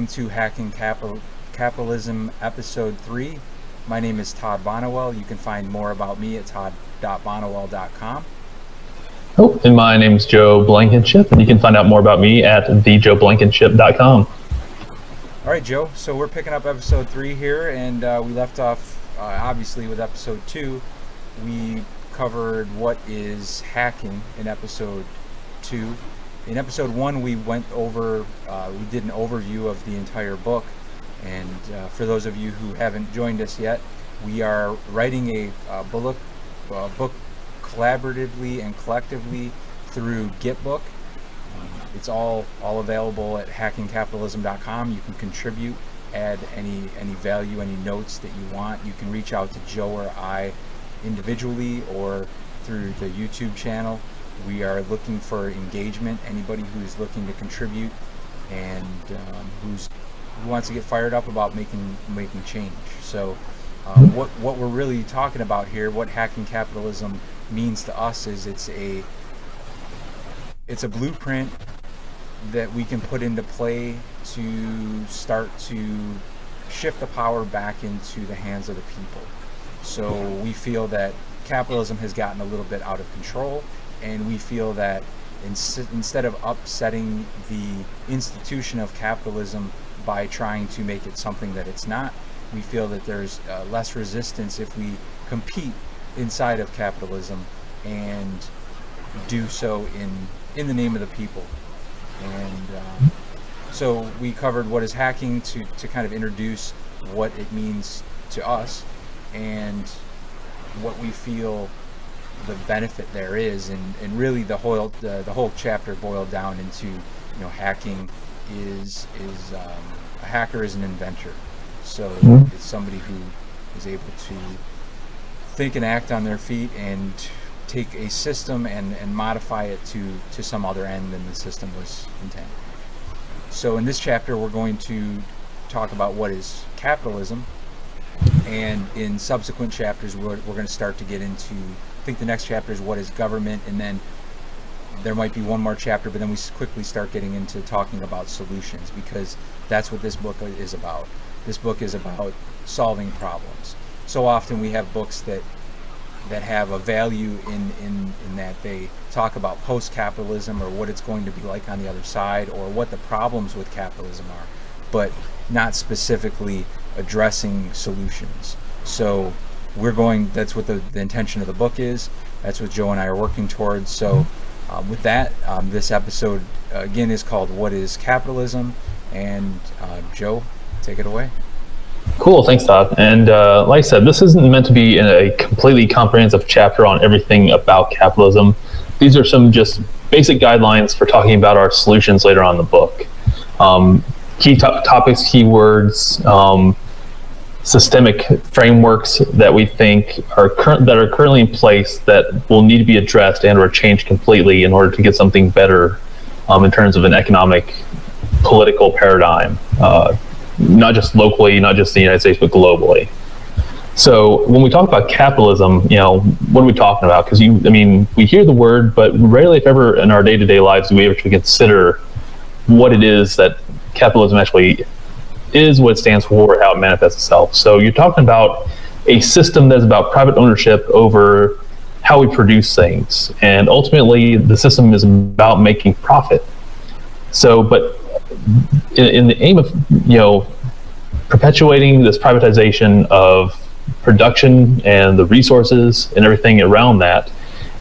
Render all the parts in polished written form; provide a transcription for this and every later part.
To Hacking Capitalism Episode 3. My name is Todd Bonnewell. You can find more about me at todd.bonnewell.com. Oh, and my name is Joe Blankenship, and you can find out more about me at thejoeblankenship.com. All right, Joe. So we're picking up Episode 3 here, and we left off, obviously, with Episode 2. We covered what is hacking in Episode 2. In Episode 1, we went over, we did an overview of the entire book. And for those of you who haven't joined us yet, we are writing a book collaboratively and collectively through Gitbook. It's all available at hackingcapitalism.com. You can contribute, add any value, any notes that you want. You can reach out to Joe or I individually or through the YouTube channel. We are looking for engagement, anybody who's looking to contribute and who wants to get fired up about making change. So what we're really talking about here, what hacking capitalism means to us, is it's a blueprint that we can put into play to start to shift the power back into the hands of the people. So we feel that capitalism has gotten a little bit out of control, and we feel that instead of upsetting the institution of capitalism by trying to make it something that it's not, we feel that there's less resistance if we compete inside of capitalism and do so in the name of the people. And so we covered what is hacking to kind of introduce what it means to us and what we feel the benefit there is, and really the whole chapter boiled down into, hacking is a hacker is an inventor. So it's somebody who is able to think and act on their feet and take a system and modify it to some other end than the system was intended. So in this chapter we're going to talk about what is capitalism, and in subsequent chapters we're going to start to get into, I think the next chapter is what is government, and then there might be one more chapter, but then we quickly start getting into talking about solutions, because that's what this book is about. This book is about solving problems. So often we have books that have a value in that they talk about post-capitalism or what it's going to be like on the other side, or what the problems with capitalism are, but not specifically addressing solutions. So that's what the intention of the book is. That's what Joe and I are working towards. So with that, this episode again is called What is Capitalism? And Joe, take it away. Cool, thanks, Todd. And like I said, this isn't meant to be a completely comprehensive chapter on everything about capitalism. These are some just basic guidelines for talking about our solutions later on in the book. Key topics, keywords, systemic frameworks that we think are currently in place that will need to be addressed and or changed completely in order to get something better in terms of an economic, political paradigm, not just locally, not just in the United States, but globally. So when we talk about capitalism, what are we talking about? Because we hear the word, but rarely, if ever, in our day-to-day lives do we ever consider what it is that capitalism actually is, what it stands for, how it manifests itself. So you're talking about a system that's about private ownership over how we produce things, and ultimately the system is about making profit. So, but in the aim of perpetuating this privatization of production and the resources and everything around that,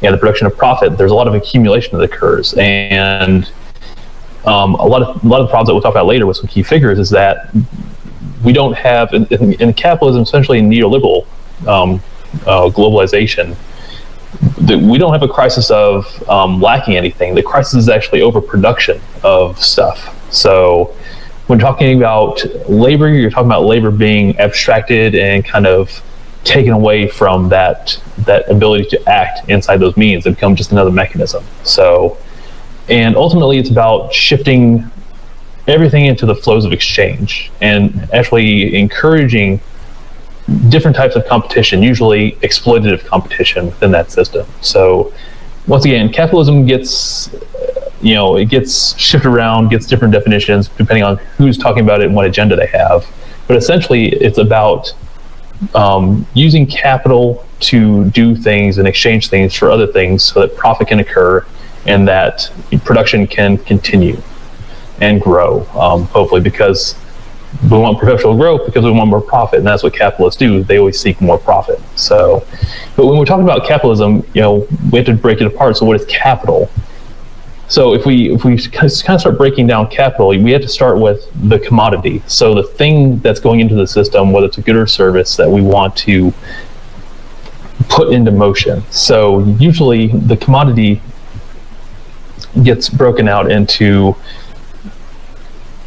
and the production of profit, there's a lot of accumulation that occurs, and a lot of the problems that we'll talk about later with some key figures is that we don't have in capitalism, essentially neoliberal globalization, that we don't have a crisis of lacking anything. The crisis is actually overproduction of stuff. So when talking about labor, you're talking about labor being abstracted and kind of taken away from that ability to act inside those means and become just another mechanism. So, and ultimately it's about shifting everything into the flows of exchange and actually encouraging different types of competition, usually exploitative competition within that system. So once again, capitalism gets it gets shifted around, gets different definitions depending on who's talking about it and what agenda they have. But essentially, it's about using capital to do things and exchange things for other things so that profit can occur and that production can continue and grow, hopefully, because we want perpetual growth because we want more profit, and that's what capitalists do. They always seek more profit. So, but when we're talking about capitalism, we have to break it apart. So what is capital? So if we kind of start breaking down capital, we have to start with the commodity. So the thing that's going into the system, whether it's a good or service that we want to put into motion. So usually the commodity gets broken out into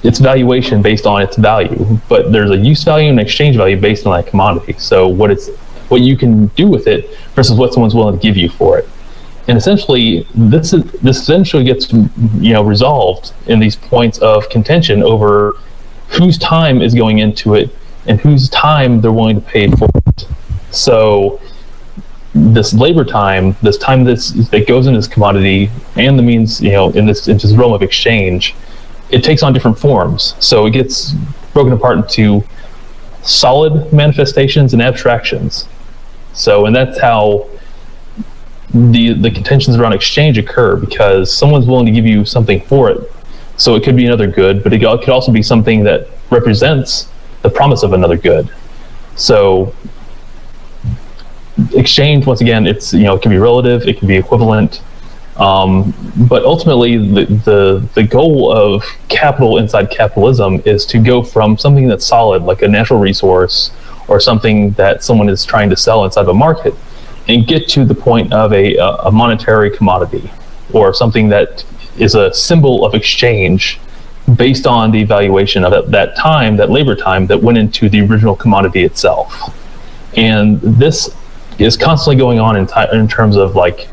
its valuation based on its value, but there's a use value and exchange value based on that commodity. So what you can do with it versus what someone's willing to give you for it. And essentially, this essentially gets resolved in these points of contention over whose time is going into it and whose time they're willing to pay for it. So this labor time, this time that goes into this commodity and the means, in this realm of exchange, it takes on different forms. So it gets broken apart into solid manifestations and abstractions. So, and that's how the contentions around exchange occur, because someone's willing to give you something for it. So it could be another good, but it could also be something that represents the promise of another good. So exchange, once again, it can be relative, it can be equivalent, but ultimately the goal of capital inside capitalism is to go from something that's solid, like a natural resource or something that someone is trying to sell inside of a market, and get to the point of a monetary commodity, or something that is a symbol of exchange based on the valuation of that time, that labor time that went into the original commodity itself. And this is constantly going on in terms of like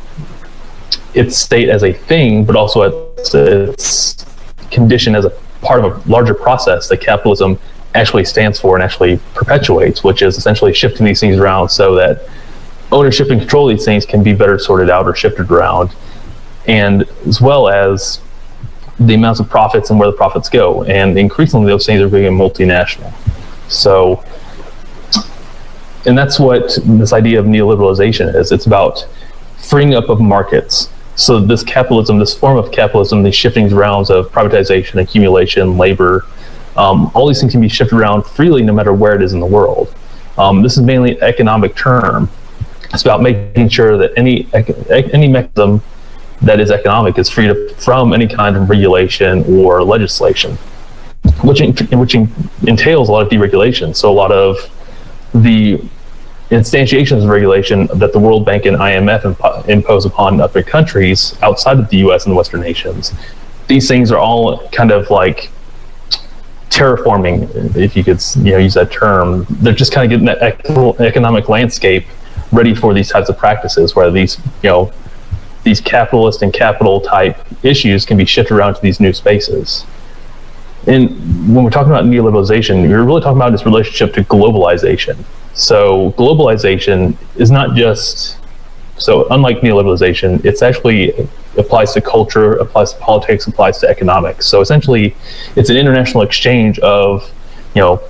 its state as a thing, but also its condition as a part of a larger process that capitalism actually stands for and actually perpetuates, which is essentially shifting these things around so that ownership and control of these things can be better sorted out or shifted around, and as well as the amounts of profits and where the profits go. And increasingly those things are being multinational. So, and that's what this idea of neoliberalization is. It's about freeing up of markets. So this capitalism, this form of capitalism, these shifting rounds of privatization, accumulation, labor, all these things can be shifted around freely no matter where it is in the world. This is mainly an economic term. It's about making sure that any mechanism that is economic is freed up from any kind of regulation or legislation, which entails a lot of deregulation. So a lot of the instantiations of regulation that the World Bank and IMF impose upon other countries outside of the US and the Western nations, these things are all kind of like terraforming, if you could use that term. They're just kind of getting that economic landscape ready for these types of practices, where these capitalist and capital type issues can be shifted around to these new spaces. And when we're talking about neoliberalization, we're really talking about this relationship to globalization. So globalization is not just, so unlike neoliberalization, it's actually applies to culture, applies to politics, applies to economics. So essentially, it's an international exchange of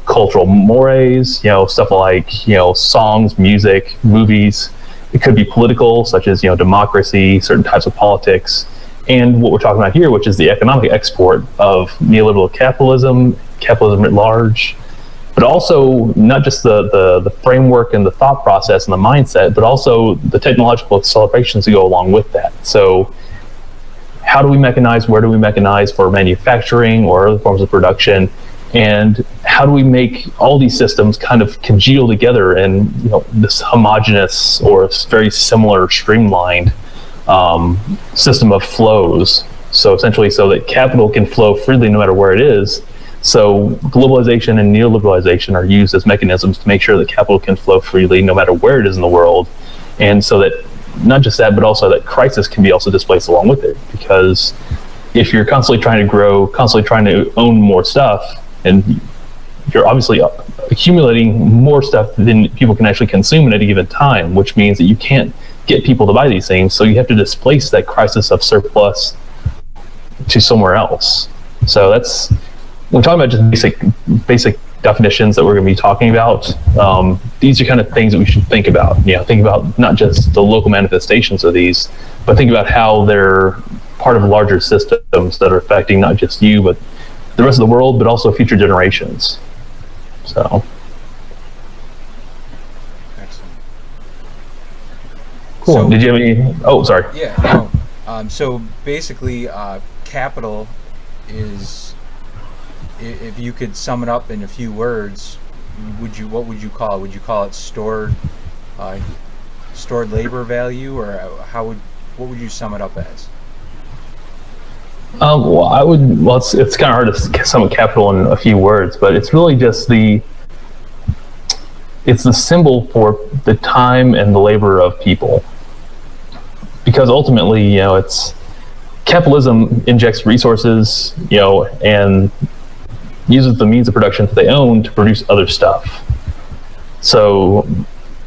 cultural mores, stuff like, songs, music, movies. It could be political, such as, democracy, certain types of politics. And what we're talking about here, which is the economic export of neoliberal capitalism at large, but also not just the framework and the thought process and the mindset, but also the technological accelerations that go along with that. So how do we mechanize, where do we mechanize for manufacturing or other forms of production? And how do we make all these systems kind of congeal together in this homogeneous or very similar streamlined system of flows? So essentially, so that capital can flow freely no matter where it is. So globalization and neoliberalization are used as mechanisms to make sure that capital can flow freely no matter where it is in the world. And so that not just that, but also that crisis can be also displaced along with it. Because if you're constantly trying to grow, constantly trying to own more stuff, and you're obviously accumulating more stuff than people can actually consume at any given time, which means that you can't get people to buy these things. So you have to displace that crisis of surplus to somewhere else. So that's, when we're talking about just basic definitions that we're going to be talking about, these are kind of things that we should think about. Think about not just the local manifestations of these, but think about how they're part of larger systems that are affecting not just you, but the rest of the world, but also future generations. So. Excellent. Cool. So, did you have any? Oh, sorry. Yeah. No. So basically, capital is, if you could sum it up in a few words, what would you call it? Would you call it stored labor value, or what would you sum it up as? Well, it's kind of hard to sum up capital in a few words, but it's really just it's the symbol for the time and the labor of people. Because ultimately, it's capitalism injects resources, and uses the means of production that they own to produce other stuff. So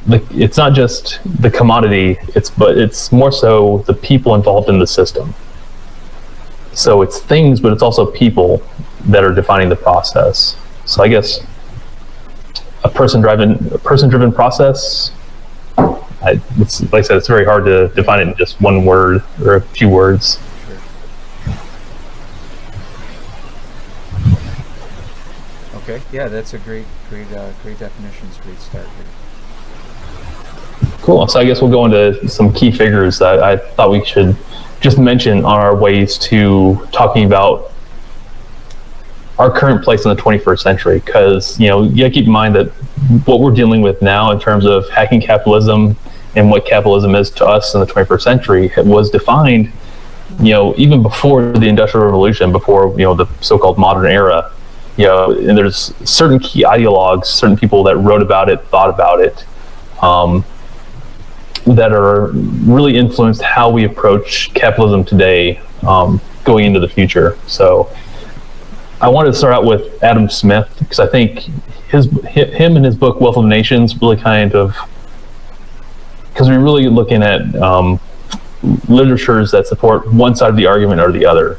it's not just the commodity, but it's more so the people involved in the system. So it's things, but it's also people that are defining the process. So I guess a person-driven process. It's, like I said, it's very hard to define it in just one word or a few words. Okay, yeah, that's a great definition. It's a great start here. Cool. So I guess we'll go into some key figures that I thought we should just mention on our ways to talking about our current place in the 21st century. Because you gotta keep in mind that what we're dealing with now in terms of hacking capitalism and what capitalism is to us in the 21st century was defined, even before the Industrial Revolution, before the so-called modern era. And there's certain key ideologues, certain people that wrote about it, thought about it, that are really influenced how we approach capitalism today, going into the future. So I wanted to start out with Adam Smith, because I think him and his book Wealth of Nations really kind of, because we're really looking at literatures that support one side of the argument or the other.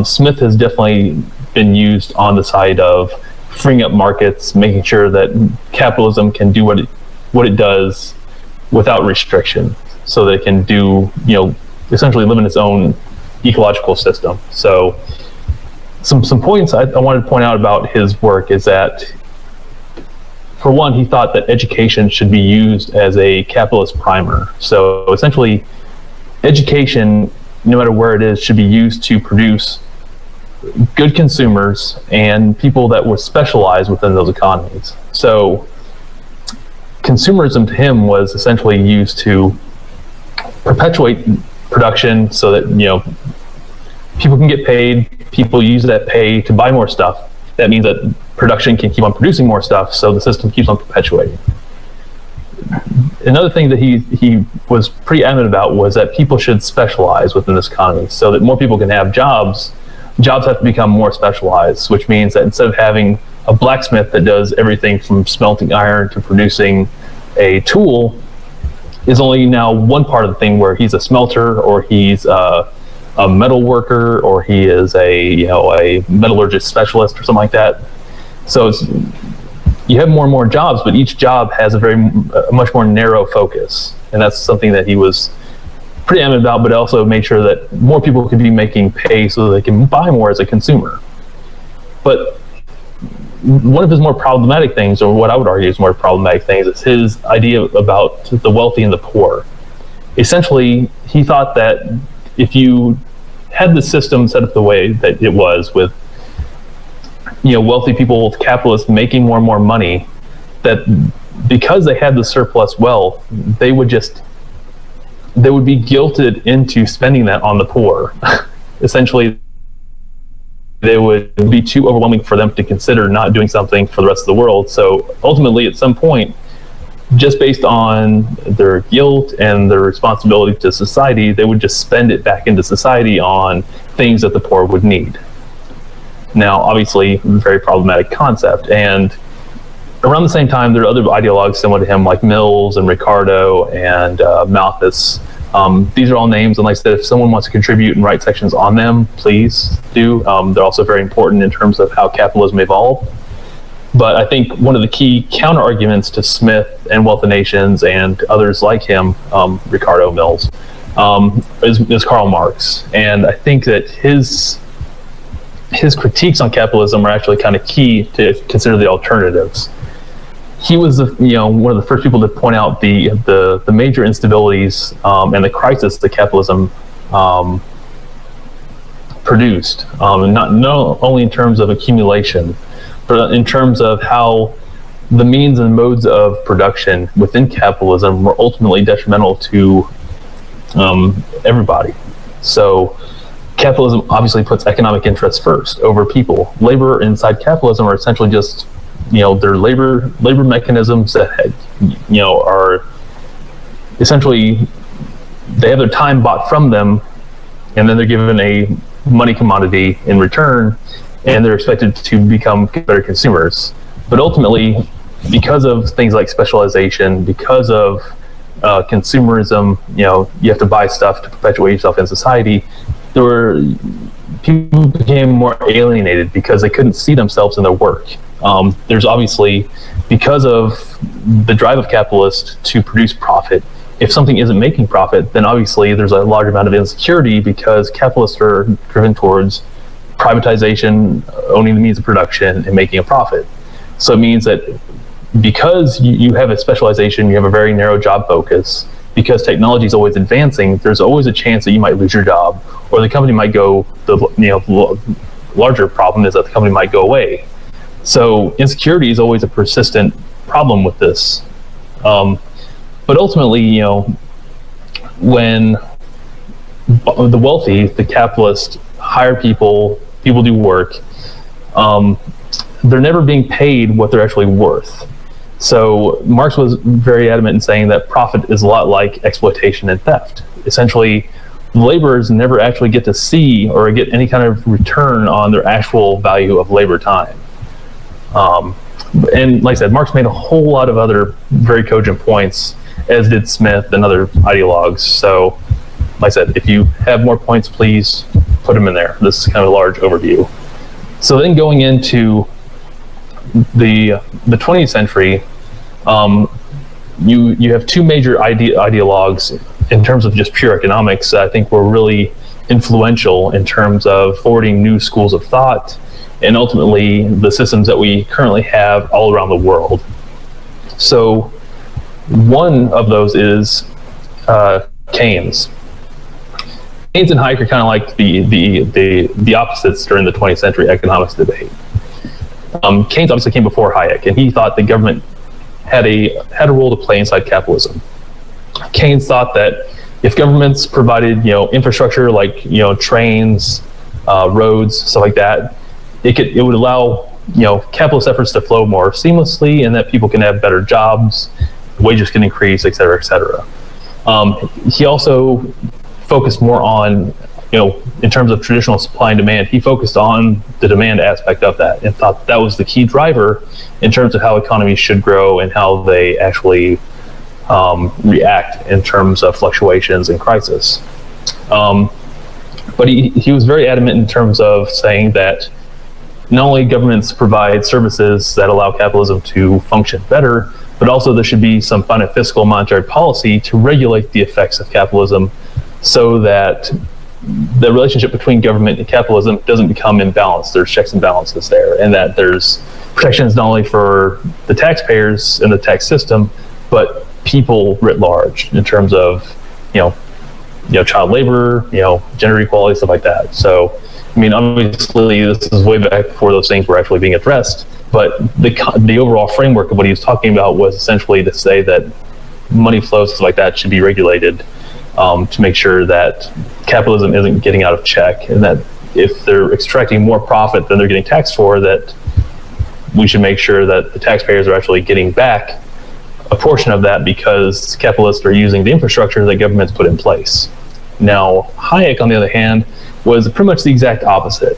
Smith has definitely been used on the side of freeing up markets, making sure that capitalism can do what it does without restriction, so that it can do, essentially live in its own ecological system. So some points I wanted to point out about his work is that, for one, he thought that education should be used as a capitalist primer. So essentially, education, no matter where it is, should be used to produce good consumers and people that were specialized within those economies. So consumerism to him was essentially used to perpetuate production so that people can get paid, people use that pay to buy more stuff. That means that production can keep on producing more stuff, so the system keeps on perpetuating. Another thing that he was pretty adamant about was that people should specialize within this economy, so that more people can have jobs. Jobs have to become more specialized, which means that instead of having a blacksmith that does everything from smelting iron to producing a tool, is only now one part of the thing, where he's a smelter, or he's a metal worker, or he is a metallurgist specialist or something like that. So you have more and more jobs, but each job has a much more narrow focus, and that's something that he was pretty adamant about, but also made sure that more people could be making pay so that they can buy more as a consumer. But one of his more problematic things, or what I would argue is more problematic things, is his idea about the wealthy and the poor. Essentially, he thought that if you had the system set up the way that it was, with wealthy people, capitalists making more and more money, that because they had the surplus wealth, they would be guilted into spending that on the poor. Essentially, they would be too overwhelming for them to consider not doing something for the rest of the world. So ultimately, at some point, just based on their guilt and their responsibility to society, they would just spend it back into society on things that the poor would need. Now, obviously, very problematic concept. And around the same time, there are other ideologues similar to him, like Mills and Ricardo and Malthus, These are all names, and like I said, if someone wants to contribute and write sections on them, please do. They're also very important in terms of how capitalism evolved. But I think one of the key counter arguments to Smith and Wealth of Nations and others like him, Ricardo Mills, is Karl Marx. And I think that his critiques on capitalism are actually kind of key to consider the alternatives. He was one of the first people to point out the major instabilities and the crisis that capitalism produced, not only in terms of accumulation, but in terms of how the means and modes of production within capitalism were ultimately detrimental to everybody. So capitalism obviously puts economic interests first over people. Labor inside capitalism are essentially just, they're labor mechanisms that are essentially, they have their time bought from them, and then they're given a money commodity in return, and they're expected to become better consumers. But ultimately, because of things like specialization, because of consumerism, you have to buy stuff to perpetuate yourself in society, people became more alienated because they couldn't see themselves in their work. There's obviously, because of the drive of capitalists to produce profit, if something isn't making profit, then obviously there's a large amount of insecurity because capitalists are driven towards privatization, owning the means of production, and making a profit. So it means that because you have a specialization, you have a very narrow job focus, because technology is always advancing, there's always a chance that you might lose your job, or the company might go, the larger problem is that the company might go away. So insecurity is always a persistent problem with this. But ultimately, when the wealthy, the capitalists, hire people do work, they're never being paid what they're actually worth. So Marx was very adamant in saying that profit is a lot like exploitation and theft. Essentially, laborers never actually get to see or get any kind of return on their actual value of labor time. And like I said, Marx made a whole lot of other very cogent points, as did Smith and other ideologues. So like I said, if you have more points, please put them in there. This is kind of a large overview. So then going into the 20th century, you have two major ideologues in terms of just pure economics that I think were really influential in terms of forwarding new schools of thought and ultimately the systems that we currently have all around the world. So one of those is Keynes. Keynes and Hayek are kind of like the opposites during the 20th century economics debate. Keynes obviously came before Hayek, and he thought the government had a role to play inside capitalism. Keynes thought that if governments provided infrastructure like trains, roads, stuff like that, it would allow capitalist efforts to flow more seamlessly, and that people can have better jobs, wages can increase, et cetera, et cetera. He also focused more on, in terms of traditional supply and demand, he focused on the demand aspect of that and thought that was the key driver in terms of how economies should grow and how they actually react in terms of fluctuations and crisis. But he was very adamant in terms of saying that not only governments provide services that allow capitalism to function better, but also there should be some kind of fiscal monetary policy to regulate the effects of capitalism so that the relationship between government and capitalism doesn't become imbalanced. There's checks and balances there, and that there's protections not only for the taxpayers and the tax system, but people writ large in terms of, child labor, gender equality, stuff like that. So, obviously this is way back before those things were actually being addressed, but the overall framework of what he was talking about was essentially to say that money flows, stuff like that, should be regulated to make sure that capitalism isn't getting out of check, and that if they're extracting more profit than they're getting taxed for, that we should make sure that the taxpayers are actually getting back a portion of that because capitalists are using the infrastructure that governments put in place. Now, Hayek, on the other hand, was pretty much the exact opposite.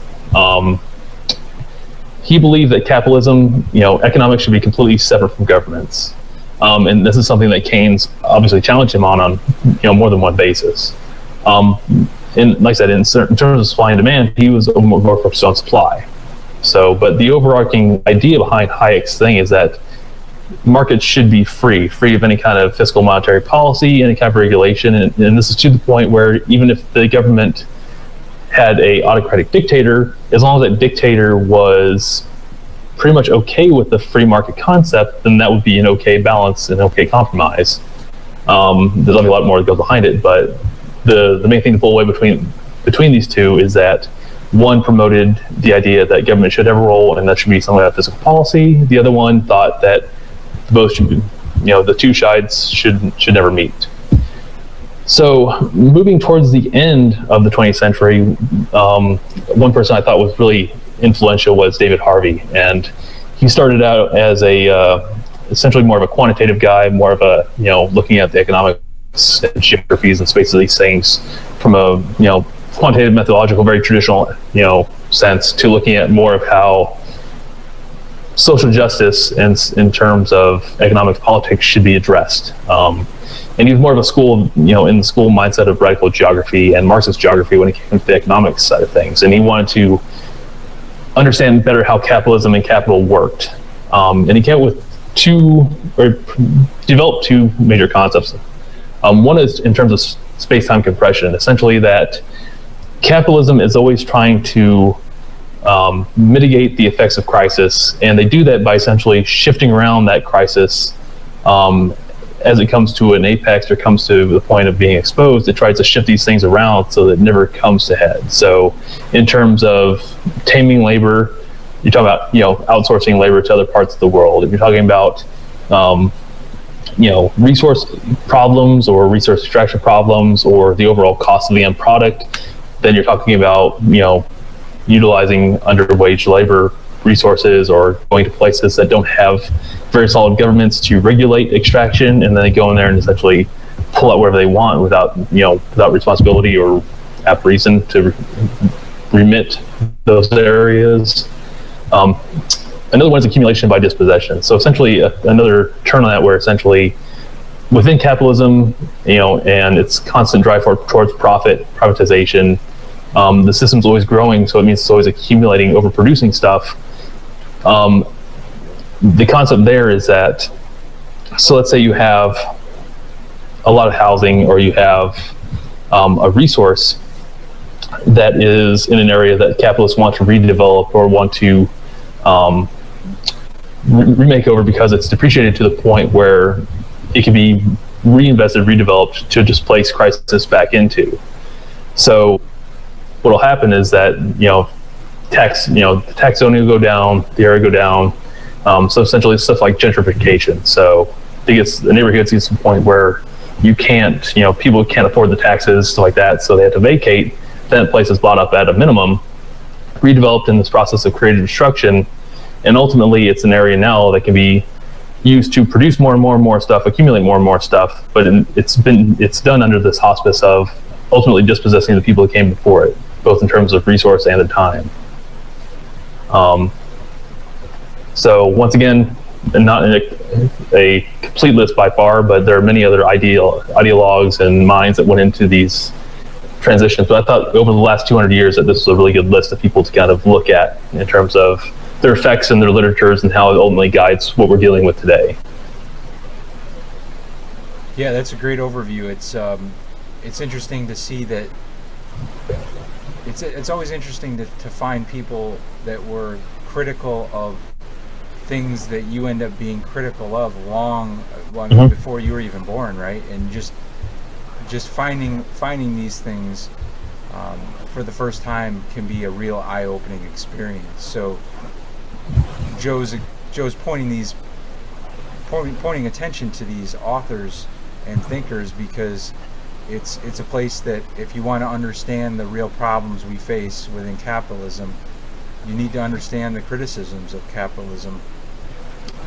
He believed that capitalism, economics should be completely separate from governments. And this is something that Keynes obviously challenged him on more than one basis. And like I said, in terms of supply and demand, he was more focused on supply. So, but the overarching idea behind Hayek's thing is that markets should be free of any kind of fiscal monetary policy, any kind of regulation. And this is to the point where even if the government had a autocratic dictator, as long as that dictator was pretty much okay with the free market concept, then that would be an okay balance, an okay compromise. There's a lot more that goes behind it, but the main thing to pull away between these two is that one promoted the idea that government should have a role and that should be some kind of fiscal policy. The other one thought that both should be, the two sides should never meet. So moving towards the end of the 20th century, one person I thought was really influential was David Harvey, and he started out as essentially more of a quantitative guy, more of a looking at the economics and geographies and spaces of these things from a quantitative, methodological, very traditional sense, to looking at more of how social justice and in terms of economic politics should be addressed. And he was more of a school, in the school mindset of radical geography and Marxist geography when it came to the economics side of things. And he wanted to understand better how capitalism and capital worked. And he came up with developed two major concepts. One is in terms of space-time compression, essentially that capitalism is always trying to mitigate the effects of crisis, and they do that by essentially shifting around that crisis as it comes to an apex or comes to the point of being exposed. It tries to shift these things around so that it never comes to head. So in terms of taming labor, you're talking about outsourcing labor to other parts of the world. If you're talking about resource problems or resource extraction problems or the overall cost of the end product, then you're talking about utilizing underwage labor resources or going to places that don't have very solid governments to regulate extraction, and then they go in there and essentially pull out whatever they want without responsibility or have reason to remit those areas. Another one is accumulation by dispossession. So essentially another turn on that, where essentially within capitalism, and its constant drive towards privatization, the system's always growing, so it means it's always accumulating, overproducing stuff. The concept there is that, so let's say you have a lot of housing, or you have a resource that is in an area that capitalists want to redevelop or want to remake over because it's depreciated to the point where it can be reinvested, redeveloped to just place crisis back into. So what will happen is that the tax zoning will go down, the area go down. So essentially stuff like gentrification. So the neighborhood gets to the point where people can't afford the taxes, stuff like that, so they have to vacate. Then the place is bought up at a minimum, redeveloped in this process of creative destruction, and ultimately it's an area now that can be used to produce more and more and more stuff, accumulate more and more stuff, but it's done under this auspice of ultimately dispossessing the people that came before it, both in terms of resource and the time. So once again, not a complete list by far, but there are many other ideologues and minds that went into these transitions. But I thought over the last 200 years that this was a really good list of people to kind of look at in terms of their effects and their literatures and how it ultimately guides what we're dealing with today. Yeah, that's a great overview. It's interesting to see that it's always interesting to find people that were critical of things that you end up being critical of long before you were even born, right? And just finding these things for the first time can be a real eye-opening experience. So Joe's pointing attention to these authors and thinkers because it's a place that if you want to understand the real problems we face within capitalism, you need to understand the criticisms of capitalism,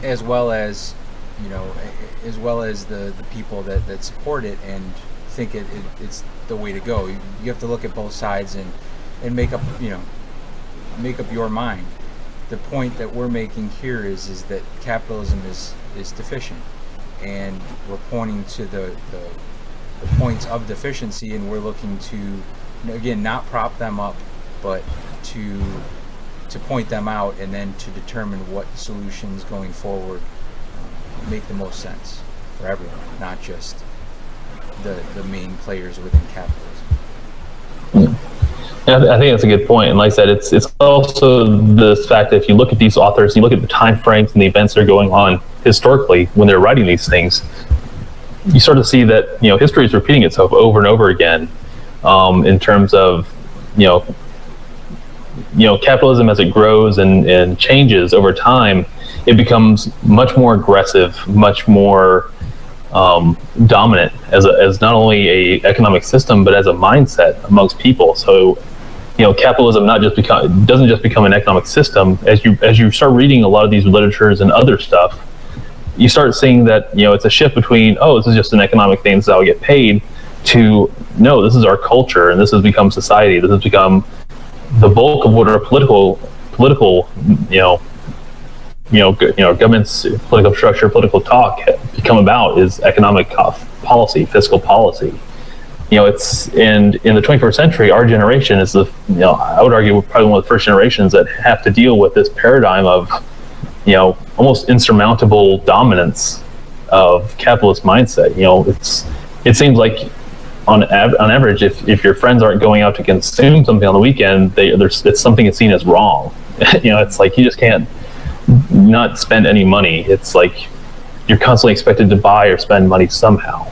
as well as the people that support it and think it's the way to go. You have to look at both sides and make up your mind. The point that we're making here is that capitalism is deficient, and we're pointing to the points of deficiency, and we're looking to, again, not prop them up, but to point them out, and then to determine what solutions going forward make the most sense for everyone, not just the main players within capitalism. I think that's a good point. And like I said, it's also the fact that if you look at these authors, you look at the time frames and the events that are going on historically when they're writing these things, you start to see that, you know, history is repeating itself over and over again, in terms of, you know, capitalism as it grows and changes over time, it becomes much more aggressive, much more dominant as not only a economic system, but as a mindset amongst people. So, you know, capitalism doesn't just become an economic system. As you start reading a lot of these literatures and other stuff, you start seeing that, you know, it's a shift between, oh, this is just an economic thing, this is how I get paid, to, no, this is our culture, and this has become society. This has become the bulk of what our political, government's political structure, political talk become about is economic policy, fiscal policy. You know, in the 21st century, our generation is I would argue we're probably one of the first generations that have to deal with this paradigm of, you know, almost insurmountable dominance of capitalist mindset. You know, it seems like on average, if your friends aren't going out to consume something on the weekend, it's something that's seen as wrong. You know, it's like you just can't not spend any money. It's like you're constantly expected to buy or spend money somehow.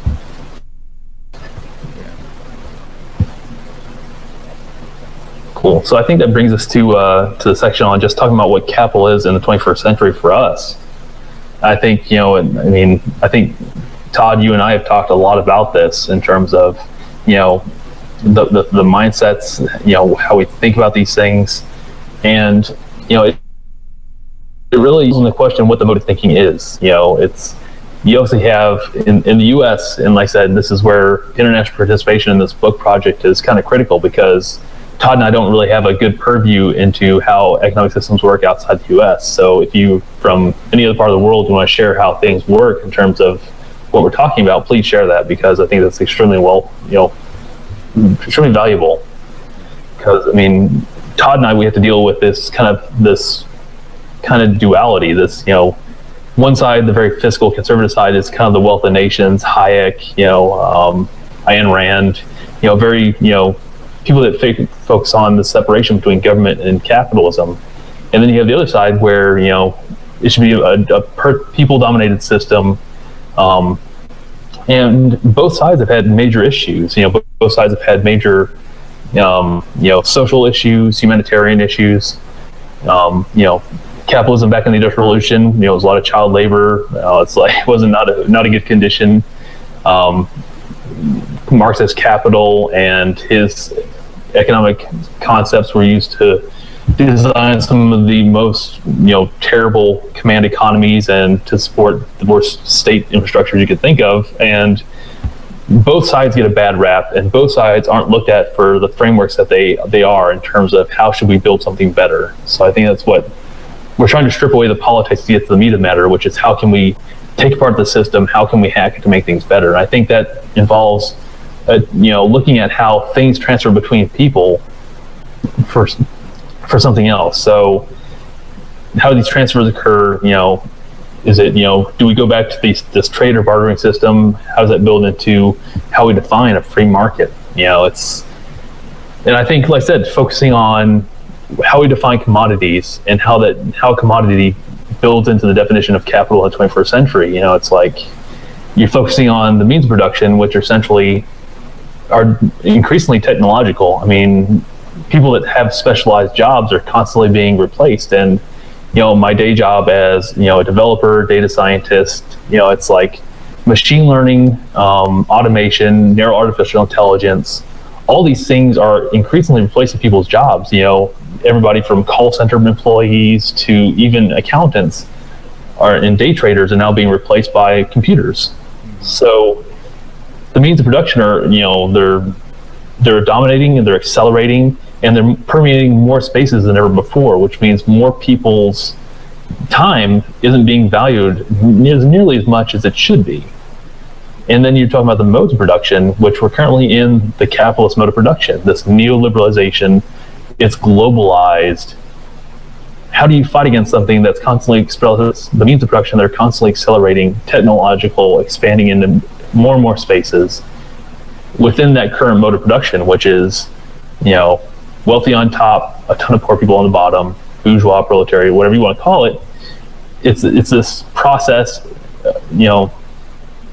Cool. So I think that brings us to the section on just talking about what capital is in the 21st century for us. I think, you know, I think Todd, you and I have talked a lot about this in terms of, you know, the mindsets, you know, how we think about these things, and, you know, it really is in the question what the mode of thinking is. You know, you obviously have in the U.S., and like I said, this is where international participation in this book project is kind of critical, because Todd and I don't really have a good purview into how economic systems work outside the U.S. So if you, from any other part of the world, you want to share how things work in terms of what we're talking about, please share that, because I think that's extremely extremely valuable. Because, I mean, Todd and I, we have to deal with this kind of duality. This, you know, one side, the very fiscal conservative side, is kind of the wealth of nations, Hayek, you know, Ayn Rand, you know, very, you know, people that focus on the separation between government and capitalism. And then you have the other side where, you know, it should be a people-dominated system. And both sides have had major issues. You know, both sides have had major, you know, social issues, humanitarian issues. You know, capitalism back in the Industrial Revolution, you know, it was a lot of child labor. It's like, it wasn't not a good condition. Marxist capital and his economic concepts were used to design some of the most, you know, terrible command economies and to support the worst state infrastructure you could think of. And both sides get a bad rap, and both sides aren't looked at for the frameworks that they are in terms of how should we build something better. So I think that's what we're trying to strip away the politics to get to the meat of the matter, which is how can we take apart the system, how can we hack it to make things better. And I think that involves you know, looking at how things transfer between people for something else. So how do these transfers occur? You know, is it, you know, do we go back to this trade or bartering system? How does that build into how we define a free market? You know, and I think, like I said, focusing on how we define commodities and how commodity builds into the definition of capital in the 21st century. You know, it's like you're focusing on the means of production, which essentially are increasingly technological. I mean, people that have specialized jobs are constantly being replaced. And, you know, my day job as, you know, a developer, data scientist, you know, it's like machine learning, automation, narrow artificial intelligence, all these things are increasingly replacing people's jobs. You know, everybody from call center employees to even accountants and day traders are now being replaced by computers. So the means of production are, you know, they're dominating and they're accelerating and they're permeating more spaces than ever before, which means more people's time isn't being valued nearly as much as it should be. And then you're talking about the modes of production, which we're currently in the capitalist mode of production, this neoliberalization. It's globalized. How do you fight against something that's constantly the means of production that are constantly accelerating, technological, expanding into more and more spaces within that current mode of production, which is, wealthy on top, a ton of poor people on the bottom, bourgeois, proletariat, whatever you want to call it. It's this process,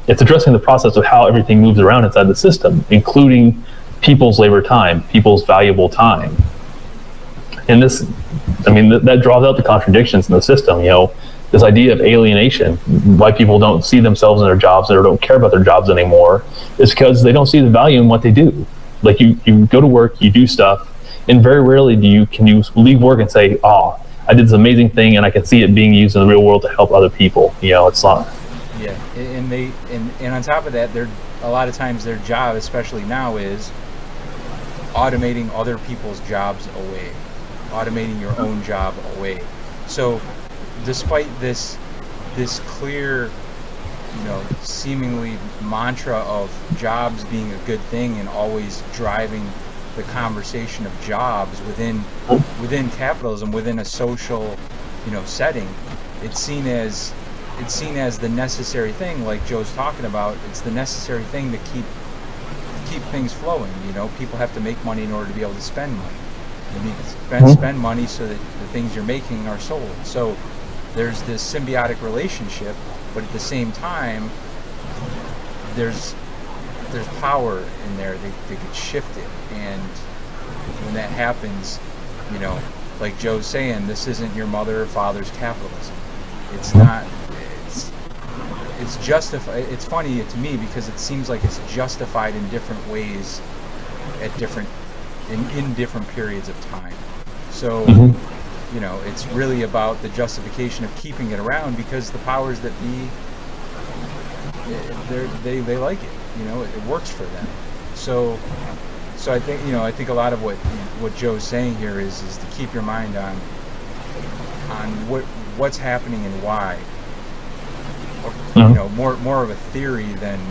it's addressing the process of how everything moves around inside the system, including people's labor time, people's valuable time. And that draws out the contradictions in the system. This idea of alienation, why people don't see themselves in their jobs or don't care about their jobs anymore, is because they don't see the value in what they do. Like you go to work, you do stuff, and very rarely can you leave work and say, I did this amazing thing and I can see it being used in the real world to help other people. It's not. Yeah, and on top of that, a lot of times their job, especially now, is automating other people's jobs away, automating your own job away. So, despite this clear, seemingly mantra of jobs being a good thing and always driving the conversation of jobs within capitalism, within a social, setting, it's seen as the necessary thing, like Joe's talking about. It's the necessary thing to keep things flowing. People have to make money in order to be able to spend money. You need to spend money so that the things you're making are sold. So there's this symbiotic relationship, but at the same time, there's power in there that gets shifted, and when that happens, like Joe's saying, this isn't your mother or father's capitalism. It's not. It's justified. It's funny to me because it seems like it's justified in different ways at in different periods of time. So, it's really about the justification of keeping it around because the powers that be, they like it. It works for them. So I think a lot of what Joe's saying here is to keep your mind on what's happening and why. More of a theory than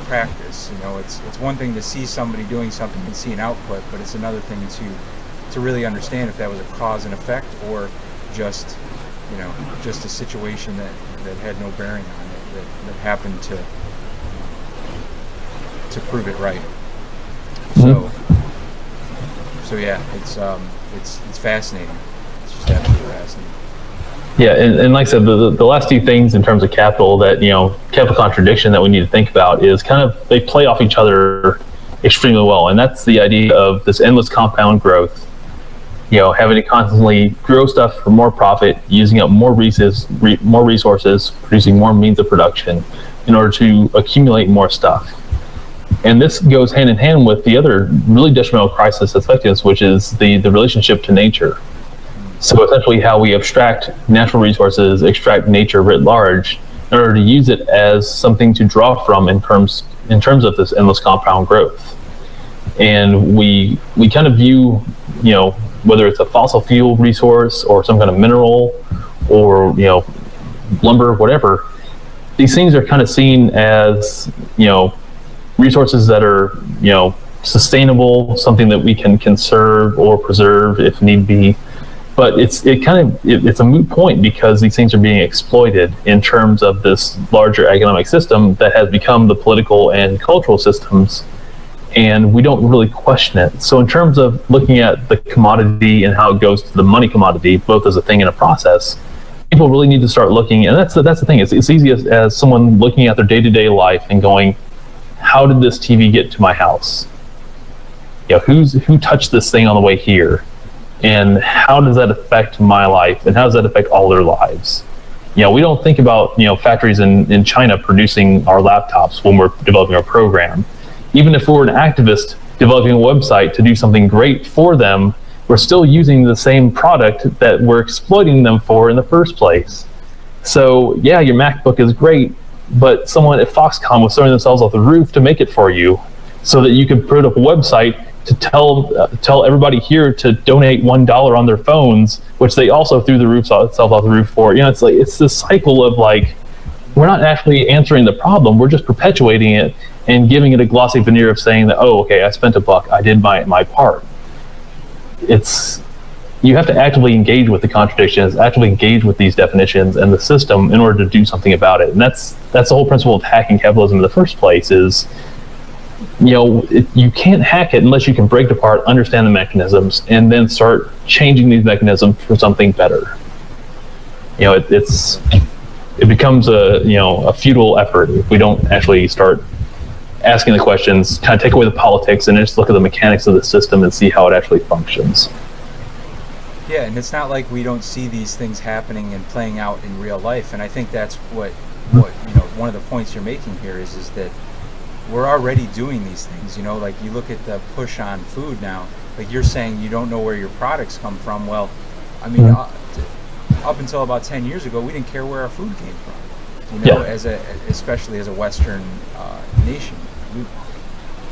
practice. It's one thing to see somebody doing something and see an output, but it's another thing to really understand if that was a cause and effect or just a situation that had no bearing on it, that happened to prove it right. So yeah, it's fascinating. It's just absolutely fascinating. Yeah, and like I said, the last two things in terms of capital that, capital contradiction that we need to think about is kind of, they play off each other extremely well. And that's the idea of this endless compound growth, having to constantly grow stuff for more profit, using up more resources, producing more means of production in order to accumulate more stuff. And this goes hand in hand with the other really detrimental crisis that's affecting us, which is the relationship to nature. So essentially how we abstract natural resources, extract nature writ large, in order to use it as something to draw from in terms of this endless compound growth. And we kind of view, whether it's a fossil fuel resource or some kind of mineral or, lumber, whatever, these things are kind of seen as, resources that are, sustainable, something that we can conserve or preserve if need be. But it's a moot point because these things are being exploited in terms of this larger economic system that has become the political and cultural systems, and we don't really question it. So in terms of looking at the commodity and how it goes to the money commodity, both as a thing and a process, people really need to start looking, and that's the thing. It's easy as someone looking at their day-to-day life and going, how did this TV get to my house? Who touched this thing on the way here? And how does that affect my life? And how does that affect all their lives? We don't think about, factories in China producing our laptops when we're developing our program. Even if we're an activist developing a website to do something great for them, we're still using the same product that we're exploiting them for in the first place. So yeah, your MacBook is great, but someone at Foxconn was throwing themselves off the roof to make it for you so that you could put up a website to tell everybody here to donate $1 on their phones, which they also threw the roof itself off the roof for. It's like it's this cycle of like, we're not actually answering the problem, we're just perpetuating it and giving it a glossy veneer of saying that, oh, okay, I spent $1, I did my part. You have to actively engage with the contradictions, actively engage with these definitions and the system in order to do something about it. And that's the whole principle of hacking capitalism in the first place is, you can't hack it unless you can break it apart, understand the mechanisms, and then start changing these mechanisms for something better. It becomes a futile effort if we don't actually start asking the questions, kind of take away the politics, and just look at the mechanics of the system and see how it actually functions. Yeah, and it's not like we don't see these things happening and playing out in real life. And I think that's what one of the points you're making here is that we're already doing these things. Like you look at the push on food now. Like you're saying, you don't know where your products come from. Well, I mean, up until about 10 years ago, we didn't care where our food came from. Especially as a Western nation.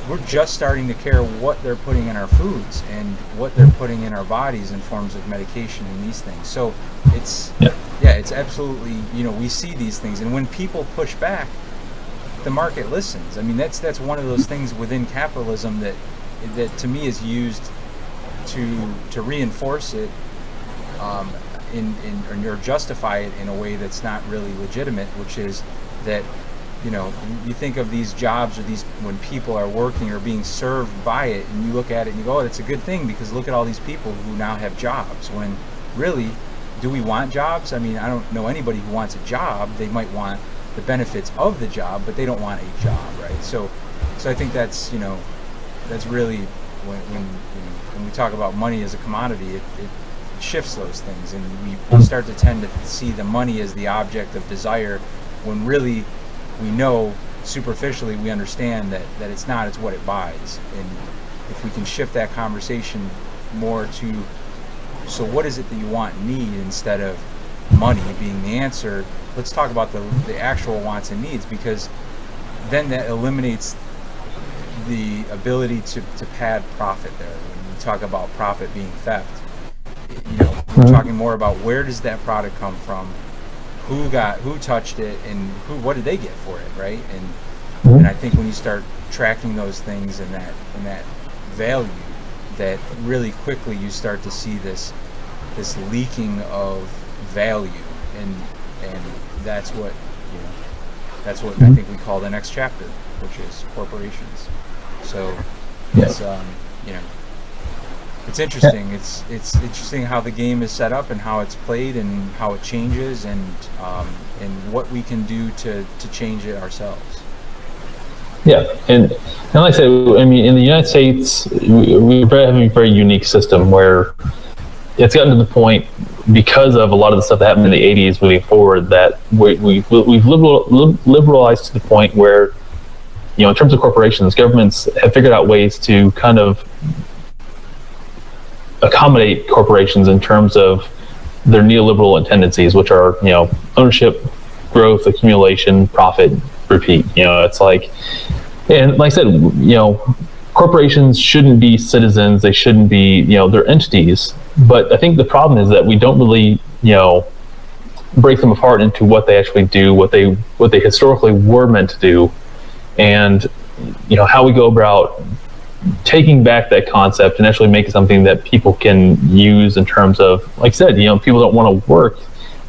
We're just starting to care what they're putting in our foods and what they're putting in our bodies in forms of medication and these things. So it's absolutely, we see these things, and when people push back, the market listens. I mean, that's one of those things within capitalism that to me is used to reinforce it or justify it in a way that's not really legitimate, which is that you think of these jobs or when people are working or being served by it, and you look at it and you go, oh, that's a good thing because look at all these people who now have jobs. When really, do we want jobs? I mean, I don't know anybody who wants a job. They might want the benefits of the job, but they don't want a job, right? So I think that's that's really when we talk about money as a commodity, it shifts those things, and we start to tend to see the money as the object of desire, when really we know superficially, we understand that it's not, it's what it buys. And if we can shift that conversation more to, so what is it that you want and need, instead of money being the answer, let's talk about the actual wants and needs, because then that eliminates the ability to pad profit there. When we talk about profit being theft, we're talking more about where does that product come from, who touched it, and what did they get for it, right? And I think when you start tracking those things and that value, that really quickly you start to see this leaking of value, and that's what I think we call the next chapter, which is corporations. So it's interesting. It's interesting how the game is set up and how it's played and how it changes, and what we can do to change it ourselves. Yeah, and like I said, I mean, in the United States, we have a very unique system where it's gotten to the point, because of a lot of the stuff that happened in the 80s moving forward, that we've liberalized to the point where, in terms of corporations, governments have figured out ways to kind of accommodate corporations in terms of their neoliberal tendencies, which are, ownership, growth, accumulation, profit, repeat. It's like, and like I said, corporations shouldn't be citizens. They shouldn't be, they're entities. But I think the problem is that we don't really, break them apart into what they actually do, what they historically were meant to do, and how we go about taking back that concept and actually making something that people can use in terms of, like I said, people don't want to work.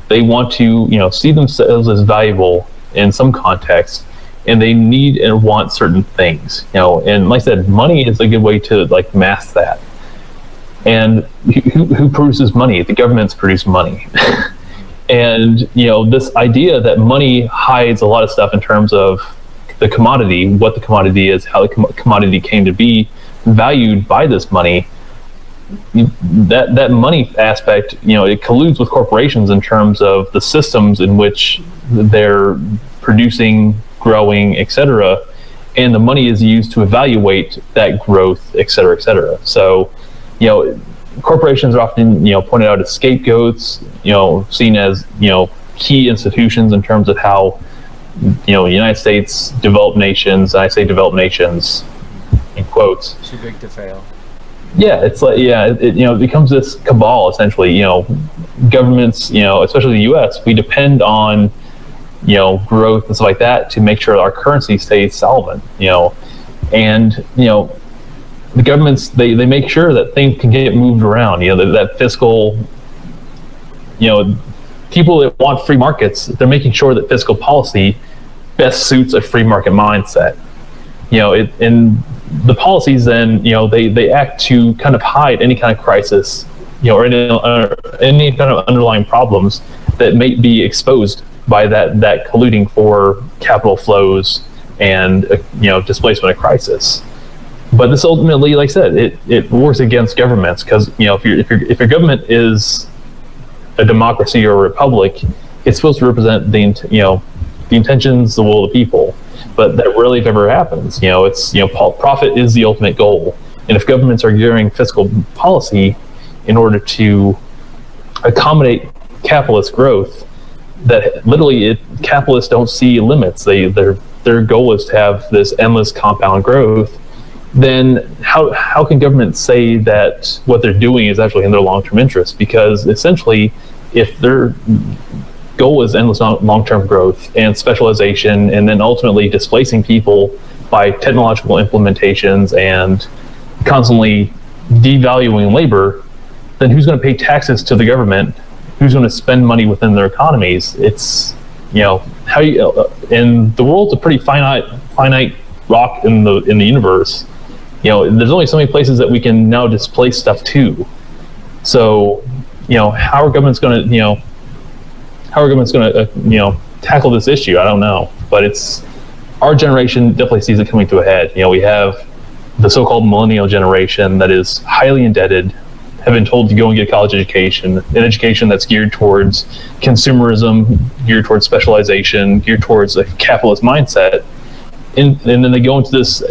They want to, see themselves as valuable in some context, and they need and want certain things, and like I said, money is a good way to mask that. And who produces money? The governments produce money. And, this idea that money hides a lot of stuff in terms of the commodity, what the commodity is, how the commodity came to be valued by this money, that money aspect, it colludes with corporations in terms of the systems in which they're producing, growing, etc. And the money is used to evaluate that growth, et cetera, et cetera. So, corporations are often, pointed out as scapegoats, seen as, key institutions in terms of how, United States, developed nations, I say developed nations in quotes. Too big to fail. Yeah, it's like, it becomes this cabal essentially. Governments, especially the U.S., we depend on growth and stuff like that to make sure our currency stays solvent. And the governments, they make sure that things can get moved around. That fiscal, people that want free markets, they're making sure that fiscal policy best suits a free market mindset. And the policies then, they act to kind of hide any kind of crisis, or any kind of underlying problems that may be exposed by that colluding for capital flows and displacement of crisis. But this ultimately, like I said, it works against governments, because if your government is a democracy or a republic, it's supposed to represent the intentions, the will of the people. But that rarely ever happens. It's profit is the ultimate goal, and if governments are gearing fiscal policy in order to accommodate capitalist growth, that literally capitalists don't see limits. Their goal is to have this endless compound growth. Then how can governments say that what they're doing is actually in their long-term interest? Because essentially, if their goal is endless long-term growth and specialization, and then ultimately displacing people by technological implementations and constantly devaluing labor, then who's going to pay taxes to the government? Who's going to spend money within their economies? It's how you and the world's a pretty finite rock in the universe. There's only so many places that we can now displace stuff to. So how are governments going to tackle this issue? I don't know, but it's our generation definitely sees it coming to a head. We have the so-called millennial generation that is highly indebted, have been told to go and get a college education, an education that's geared towards consumerism, geared towards specialization, geared towards a capitalist mindset, and then they go into this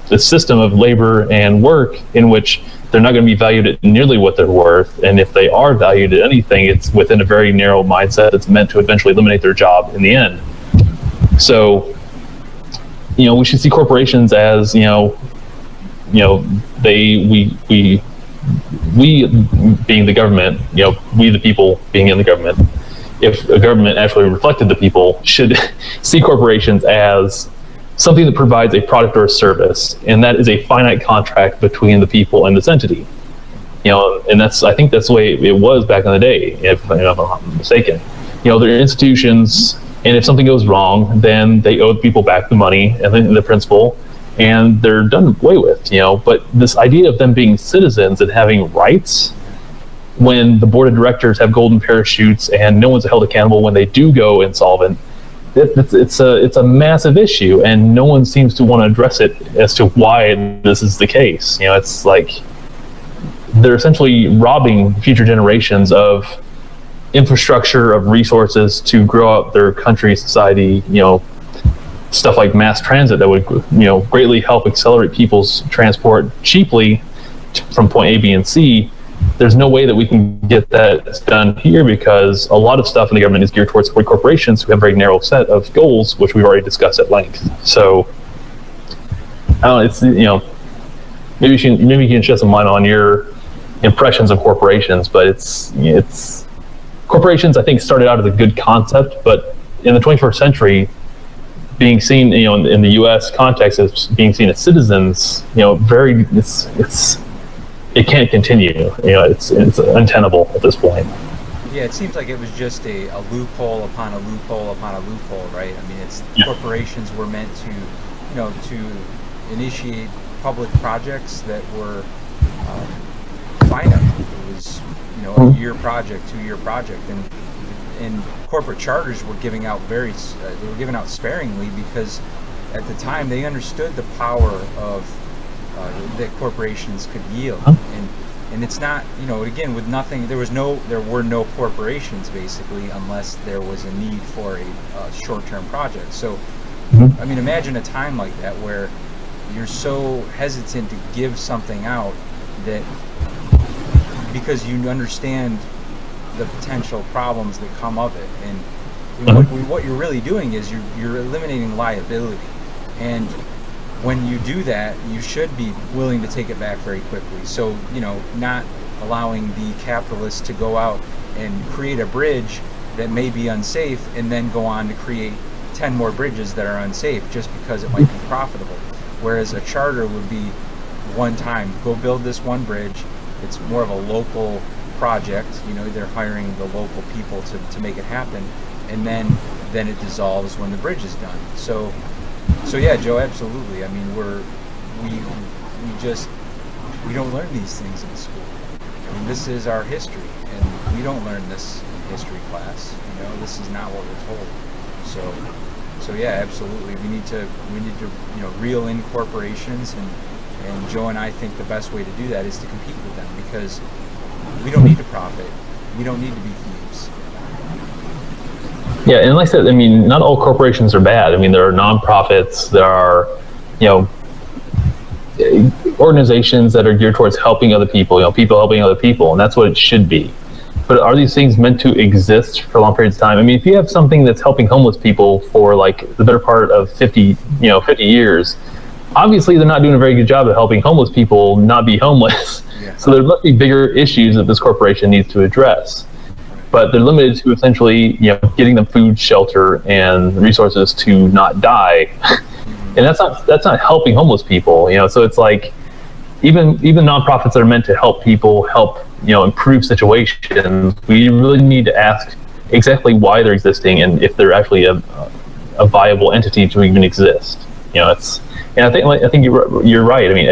this system of labor and work in which they're not going to be valued at nearly what they're worth. And if they are valued at anything, it's within a very narrow mindset that's meant to eventually eliminate their job in the end. So, we should see corporations as, we being the government, we the people being in the government, if a government actually reflected the people, should see corporations as something that provides a product or a service, and that is a finite contract between the people and this entity. And I think that's the way it was back in the day, if I'm not mistaken. They're institutions, and if something goes wrong, then they owe the people back the money and then the principal, and they're done away with. But this idea of them being citizens and having rights, when the board of directors have golden parachutes and no one's held accountable when they do go insolvent, it's a massive issue, and no one seems to want to address it as to why this is the case. It's like they're essentially robbing future generations of infrastructure, of resources to grow up their country, society. Stuff like mass transit that would greatly help accelerate people's transport cheaply from point A, B, and C. There's no way that we can get that done here, because a lot of stuff in the government is geared towards corporations who have a very narrow set of goals, which we've already discussed at length. So, I don't know, it's maybe you can shed some light on your impressions of corporations, but it's corporations, I think, started out as a good concept, but in the 21st century, being seen in the U.S. context as being seen as citizens, it can't continue. It's untenable at this point. Yeah, it seems like it was just a loophole upon a loophole upon a loophole, right? I mean, corporations were meant to initiate public projects that were finite. It was a year project, 2-year project, and corporate charters were given out sparingly, because at the time they understood the power of that corporations could yield. And it's not, again, with nothing, there were no corporations basically, unless there was a need for a short-term project. So, I mean, imagine a time like that where you're so hesitant to give something out that because you understand the potential problems that come of it. And what you're really doing is you're eliminating liability. And when you do that, you should be willing to take it back very quickly. So, not allowing the capitalists to go out and create a bridge that may be unsafe and then go on to create 10 more bridges that are unsafe just because it might be profitable. Whereas a charter would be one time, go build this one bridge. It's more of a local project. They're hiring the local people to make it happen, and then it dissolves when the bridge is done. So yeah, Joe, absolutely. I mean, we don't learn these things in school. I mean, this is our history, and we don't learn this in history class. This is not what we're told. So yeah, absolutely. We need to reel in corporations, and Joe and I think the best way to do that is to compete with them, because we don't need to profit. We don't need to be thieves. Yeah, and like I said, I mean, not all corporations are bad. I mean, there are nonprofits, there are, organizations that are geared towards helping other people, people helping other people, and that's what it should be. But are these things meant to exist for long periods of time? I mean, if you have something that's helping homeless people for like the better part of 50 years, obviously they're not doing a very good job of helping homeless people not be homeless. Yeah. So there must be bigger issues that this corporation needs to address. But they're limited to essentially, getting them food, shelter, and resources to not die. And that's not helping homeless people. So it's like even nonprofits that are meant to help people, improve situations, we really need to ask exactly why they're existing and if they're actually a viable entity to even exist. And I think you're right. I mean,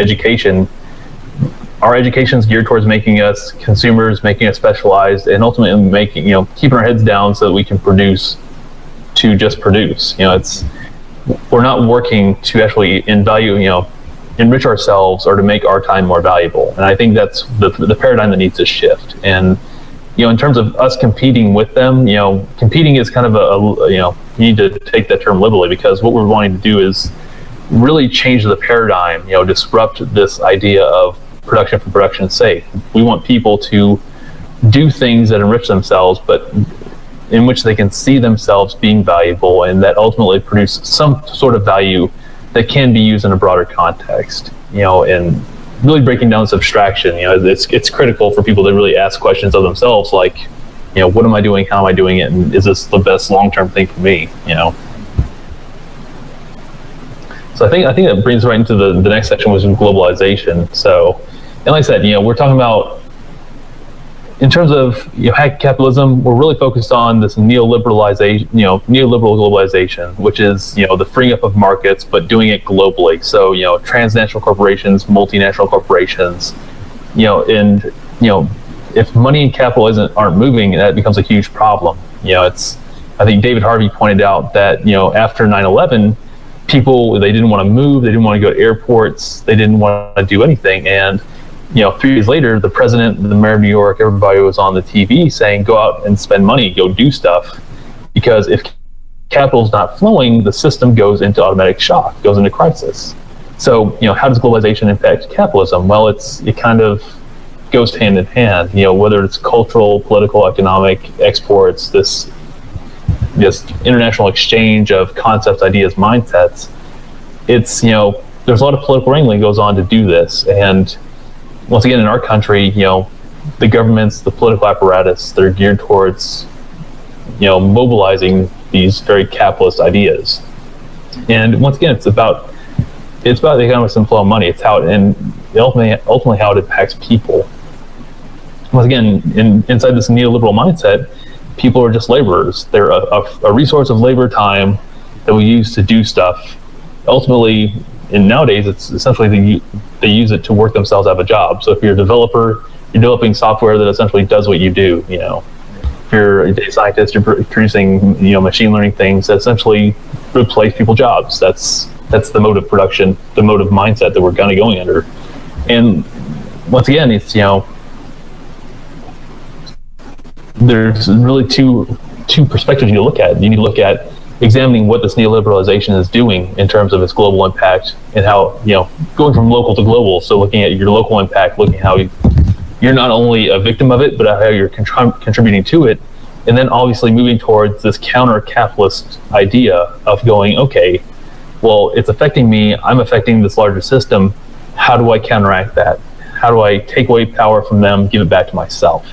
our education is geared towards making us consumers, making us specialized, and ultimately keeping our heads down so that we can produce to just produce. We're not working to actually enrich ourselves or to make our time more valuable. And I think that's the paradigm that needs to shift. And in terms of us competing with them, competing is kind of you need to take that term liberally, because what we're wanting to do is really change the paradigm, disrupt this idea of production for production's sake. We want people to do things that enrich themselves, but in which they can see themselves being valuable, and that ultimately produce some sort of value that can be used in a broader context. And really breaking down this abstraction, it's critical for people to really ask questions of themselves, like, what am I doing? How am I doing it? And is this the best long-term thing for me? So I think that brings right into the next section, which is globalization. So, and like I said, we're talking about, in terms of hacking capitalism, we're really focused on this neoliberalization, neoliberal globalization, which is the freeing up of markets, but doing it globally. So transnational corporations, multinational corporations, and if money and capital aren't moving, that becomes a huge problem. I think David Harvey pointed out that after 9/11. People, they didn't want to move, they didn't want to go to airports, they didn't want to do anything. And 3 years later, the president, the mayor of New York, everybody was on the TV saying, go out and spend money, go do stuff. Because if capital's not flowing, the system goes into automatic shock, goes into crisis. So, how does globalization impact capitalism? Well, it kind of goes hand in hand, whether it's cultural, political, economic, exports, this international exchange of concepts, ideas, mindsets. It's, there's a lot of political wrangling goes on to do this. And once again, in our country, the governments, the political apparatus, they're geared towards, mobilizing these very capitalist ideas. And once again, it's about the economics and flow of money. It's how ultimately how it impacts people. Once again, inside this neoliberal mindset, people are just laborers. They're a resource of labor time that we use to do stuff. Ultimately, and nowadays, it's essentially they use it to work themselves out of a job. So if you're a developer, you're developing software that essentially does what you do. If you're a data scientist, you're producing machine learning things that essentially replace people's jobs. That's the mode of production, the mode of mindset that we're kind of going under. And once again, it's there's really two perspectives you look at. You need to look at examining what this neoliberalization is doing in terms of its global impact, and how going from local to global. So looking at your local impact, looking at how you're not only a victim of it, but how you're contributing to it, and then obviously moving towards this counter-capitalist idea of going, okay, well, it's affecting me, I'm affecting this larger system. How do I counteract that? How do I take away power from them, give it back to myself?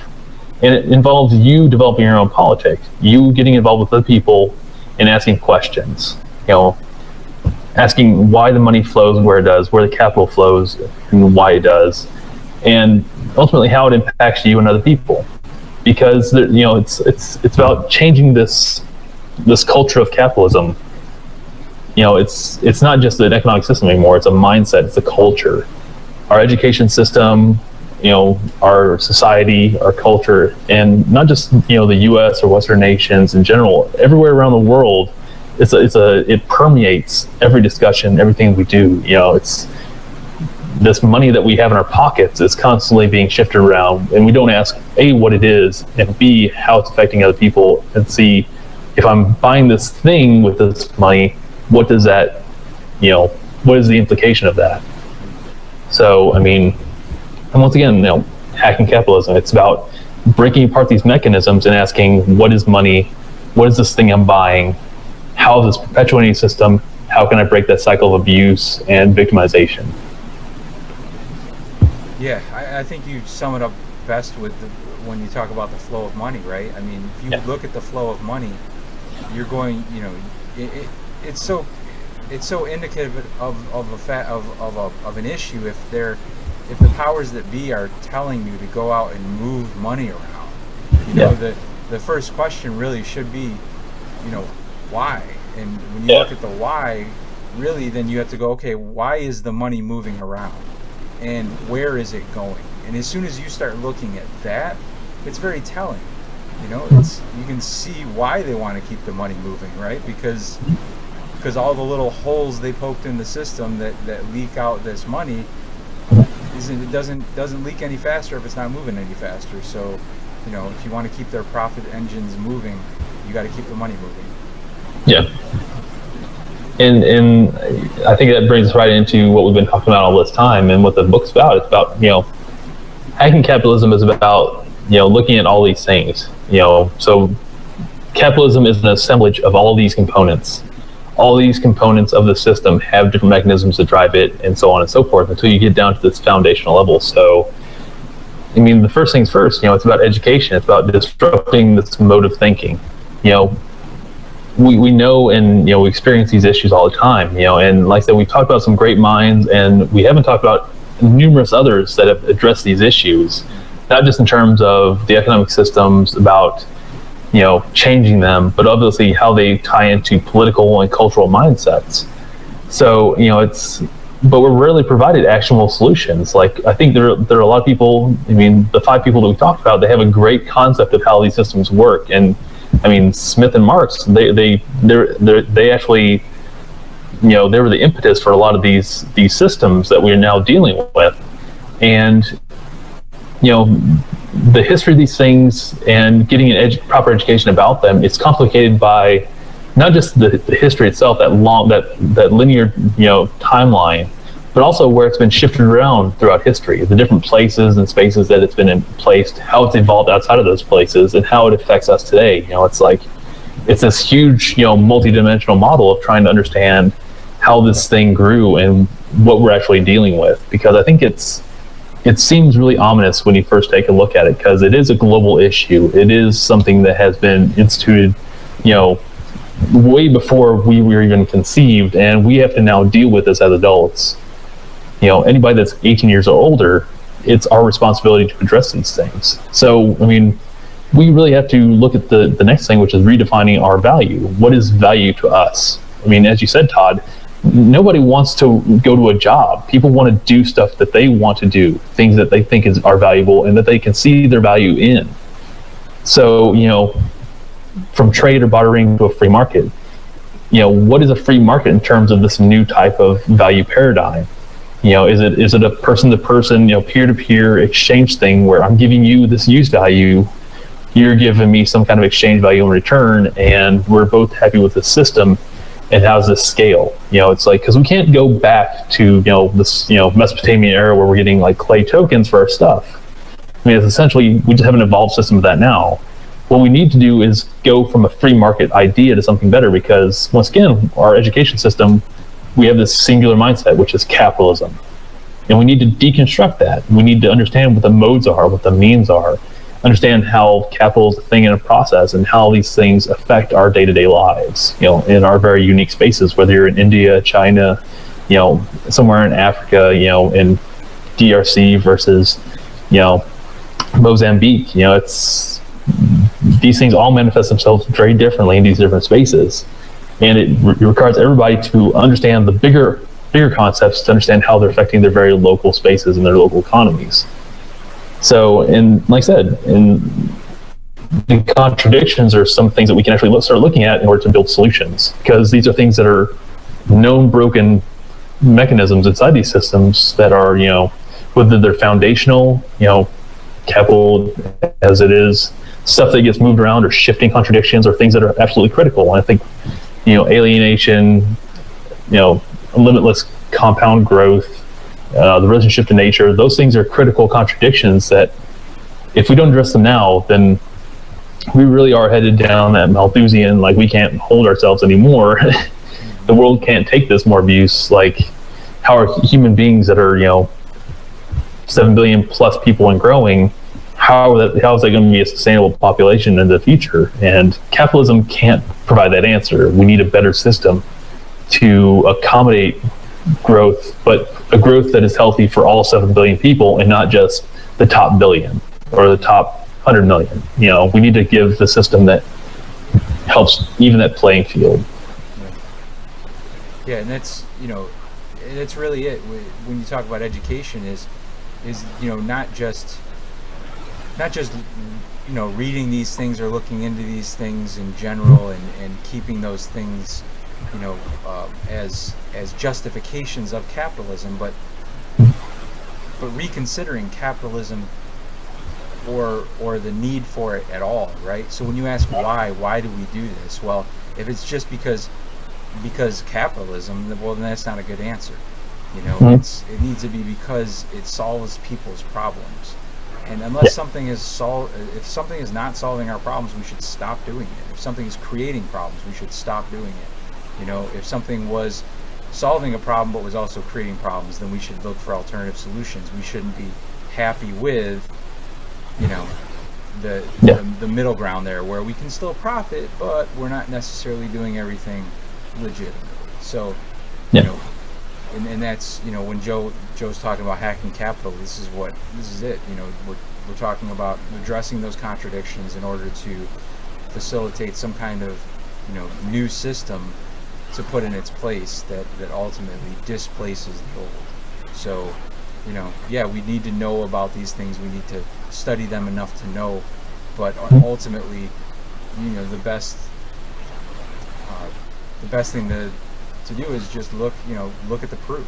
And it involves you developing your own politics, you getting involved with other people and asking questions, asking why the money flows where it does, where the capital flows and why it does, and ultimately how it impacts you and other people. Because it's about changing this culture of capitalism. It's not just an economic system anymore, it's a mindset, it's a culture. Our education system, our society, our culture, and not just the U.S. or Western nations in general, everywhere around the world, it permeates every discussion, everything we do. It's this money that we have in our pockets is constantly being shifted around, and we don't ask A, what it is, and B, how it's affecting other people, and C, if I'm buying this thing with this money, what does that, what is the implication of that? So, and once again, hacking capitalism, it's about breaking apart these mechanisms and asking, what is money? What is this thing I'm buying? How is this perpetuating a system? How can I break that cycle of abuse and victimization? Yeah, I think you sum it up best with when you talk about the flow of money, right? If you look at the flow of money, you're going, it's so indicative of an issue if the powers that be are telling you to go out and move money around. The first question really should be, why? And when you look at the why, really, then you have to go, okay, why is the money moving around? And where is it going? And as soon as you start looking at that, it's very telling. You can see why they want to keep the money moving, right? Because all the little holes they poked in the system that leak out this money, it doesn't leak any faster if it's not moving any faster. So, if you want to keep their profit engines moving, you got to keep the money moving. Yeah. And I think that brings us right into what we've been talking about all this time and what the book's about. It's about, hacking capitalism is about, looking at all these things, so capitalism is an assemblage of all these components. All these components of the system have different mechanisms to drive it and so on and so forth until you get down to this foundational level. So, the first things first, it's about education. It's about disrupting this mode of thinking. We know and we experience these issues all the time, and like I said, we've talked about some great minds, and we haven't talked about numerous others that have addressed these issues, not just in terms of the economic systems, about changing them, but obviously how they tie into political and cultural mindsets. So but we're rarely provided actionable solutions. Like, I think there are a lot of people, the 5 people that we talked about, they have a great concept of how these systems work, and Smith and Marx, they actually, they were the impetus for a lot of these systems that we're now dealing with. And, the history of these things and getting an proper education about them, it's complicated by not just the history itself, that linear, timeline, but also where it's been shifted around throughout history, the different places and spaces that it's been placed, how it's evolved outside of those places, and how it affects us today. It's this huge, multi-dimensional model of trying to understand how this thing grew and what we're actually dealing with. Because I think it seems really ominous when you first take a look at it, because it is a global issue. It is something that has been instituted, way before we were even conceived, and we have to now deal with this as adults. Anybody that's 18 years or older, it's our responsibility to address these things. So, we really have to look at the next thing, which is redefining our value. What is value to us? As you said, Todd, nobody wants to go to a job. People want to do stuff that they want to do, things that they think are valuable and that they can see their value in. So, from trade or bartering to a free market, what is a free market in terms of this new type of value paradigm? Is it a person-to-person, peer-to-peer exchange thing where I'm giving you this use value, you're giving me some kind of exchange value in return, and we're both happy with the system, and how's this scale? It's like, because we can't go back to, this, Mesopotamian era where we're getting like clay tokens for our stuff. It's essentially, we just have an evolved system of that now. What we need to do is go from a free market idea to something better, because once again, our education system we have this singular mindset, which is capitalism. And we need to deconstruct that. We need to understand what the modes are, what the means are, understand how capital is a thing and a process, and how these things affect our day-to-day lives, in our very unique spaces, whether you're in India, China, somewhere in Africa, in DRC versus, Mozambique. It's these things all manifest themselves very differently in these different spaces. And it requires everybody to understand the bigger concepts, to understand how they're affecting their very local spaces and their local economies. So, and like I said, the contradictions are some things that we can actually start looking at in order to build solutions, because these are things that are known broken mechanisms inside these systems that are, whether they're foundational, capital as it is, stuff that gets moved around, or shifting contradictions, or things that are absolutely critical. And I think, alienation, limitless compound growth, the relationship to nature, those things are critical contradictions that if we don't address them now, then we really are headed down that Malthusian, like, we can't hold ourselves anymore. The world can't take this more abuse. Like, how are human beings that are, 7 billion plus people and growing, how is that going to be a sustainable population in the future? And capitalism can't provide that answer. We need a better system to accommodate growth, but a growth that is healthy for all 7 billion people, and not just the top billion or the top 100 million. We need to give the system that helps even that playing field. Yeah, and that's that's really it. When you talk about education, is not just reading these things or looking into these things in general, and keeping those things as justifications of capitalism, but reconsidering capitalism or the need for it at all, right? So when you ask why do we do this? Well, if it's just because capitalism, well, then that's not a good answer. It needs to be because it solves people's problems. And unless something is if something is not solving our problems, we should stop doing it. If something is creating problems, we should stop doing it. If something was solving a problem but was also creating problems, then we should look for alternative solutions. We shouldn't be happy with, the middle ground there, where we can still profit, but we're not necessarily doing everything legitimately. So, and that's, when Joe's talking about hacking capital, this is it. We're talking about addressing those contradictions in order to facilitate some kind of new system to put in its place that ultimately displaces the old. So we need to know about these things. We need to study them enough to know, but ultimately, the best thing to do is just look at the proof.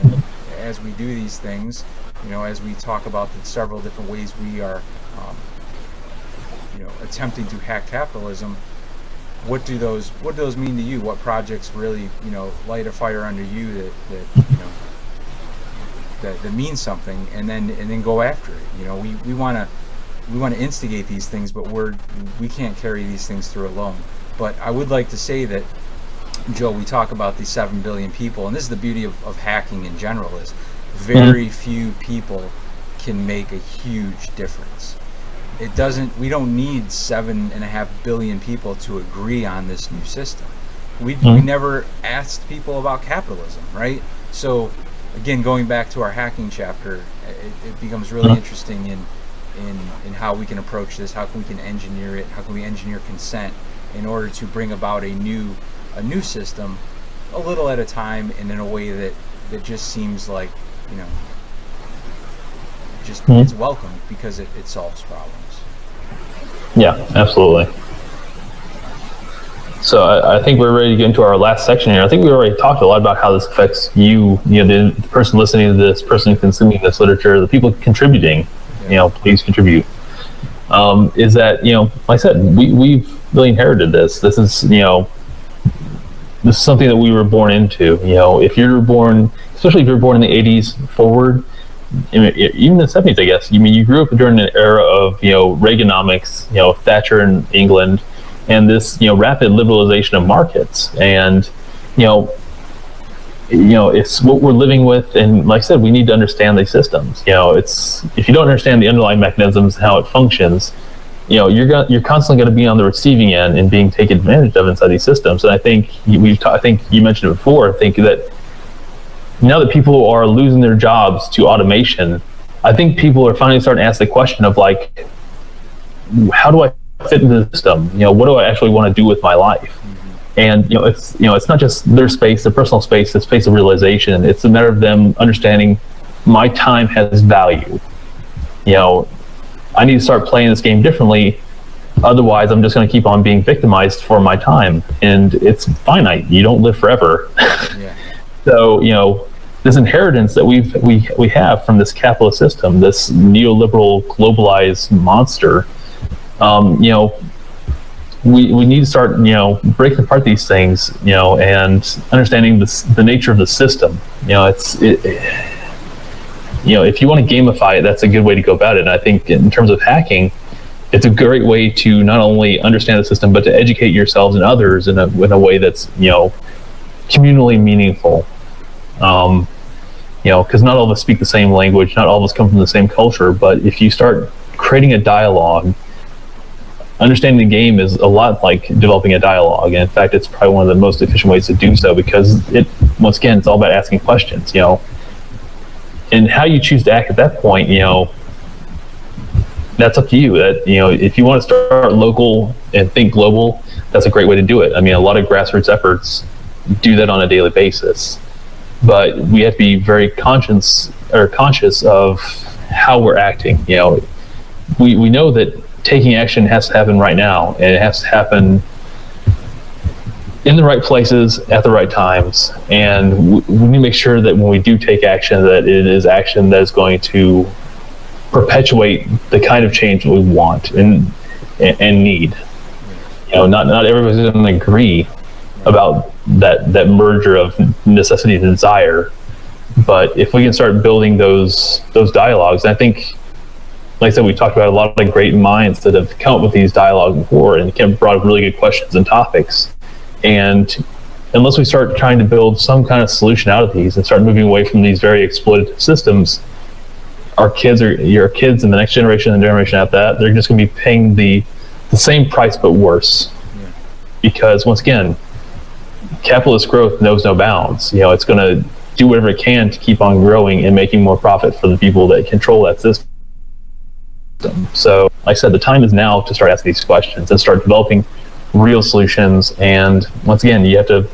And as we do these things, as we talk about the several different ways we are attempting to hack capitalism, what do those mean to you? What projects really light a fire under you that means something, and then go after it. We want to instigate these things, but we can't carry these things through alone. But I would like to say that, Joe, we talk about these 7 billion people, and this is the beauty of hacking in general, is very few people can make a huge difference. We don't need 7.5 billion people to agree on this new system. We never asked people about capitalism, right? So again, going back to our hacking chapter, it becomes really interesting in how we can approach this, how we can engineer it, how can we engineer consent in order to bring about a new system, a little at a time, and in a way that just seems like it's welcome because it solves problems. Yeah, absolutely. So I think we're ready to get into our last section here. I think we already talked a lot about how this affects you, the person listening to this, person consuming this literature, the people contributing. Please contribute. Is that like I said, we've really inherited this. This is this is something that we were born into. If you're born, especially if you're born in the 80s forward, even the 70s, I guess. You grew up during an era of Reaganomics, Thatcher in England, and this rapid liberalization of markets. And it's what we're living with, and like I said, we need to understand these systems. It's if you don't understand the underlying mechanisms, how it functions, you're constantly going to be on the receiving end and being taken advantage of inside these systems. And I think I think you mentioned it before. I think that now that people are losing their jobs to automation, I think people are finally starting to ask the question of like, how do I fit into the system? What do I actually want to do with my life? And it's not just their space, their personal space, the space of realization. It's a matter of them understanding my time has value. I need to start playing this game differently. Otherwise, I'm just going to keep on being victimized for my time, and it's finite. You don't live forever. Yeah. So this inheritance that we have from this capitalist system, this neoliberal globalized monster. We need to start breaking apart these things, and understanding the nature of the system. If you want to gamify it, that's a good way to go about it. And I think in terms of hacking, it's a great way to not only understand the system, but to educate yourselves and others in a way that's communally meaningful. Because not all of us speak the same language, not all of us come from the same culture. But if you start creating a dialogue, understanding the game is a lot like developing a dialogue. And in fact, it's probably one of the most efficient ways to do so, because once again, it's all about asking questions. And how you choose to act at that point, that's up to you. That if you want to start local and think global, that's a great way to do it. I mean, a lot of grassroots efforts do that on a daily basis, but we have to be very conscious of how we're acting. We know that taking action has to happen right now, and it has to happen in the right places at the right times. And we need to make sure that when we do take action, that it is action that is going to perpetuate the kind of change that we want and need. Not everybody's going to agree about that merger of necessity and desire, but if we can start building those dialogues, and I think, like I said, we talked about a lot of great minds that have come up with these dialogues before and brought up really good questions and topics. And unless we start trying to build some kind of solution out of these and start moving away from these very exploitative systems, your kids and the next generation and the generation after that, they're just going to be paying the same price but worse. Yeah. Because once again, capitalist growth knows no bounds. It's going to do whatever it can to keep on growing and making more profit for the people that control that system. So, like I said, the time is now to start asking these questions and start developing real solutions. And once again, you have to,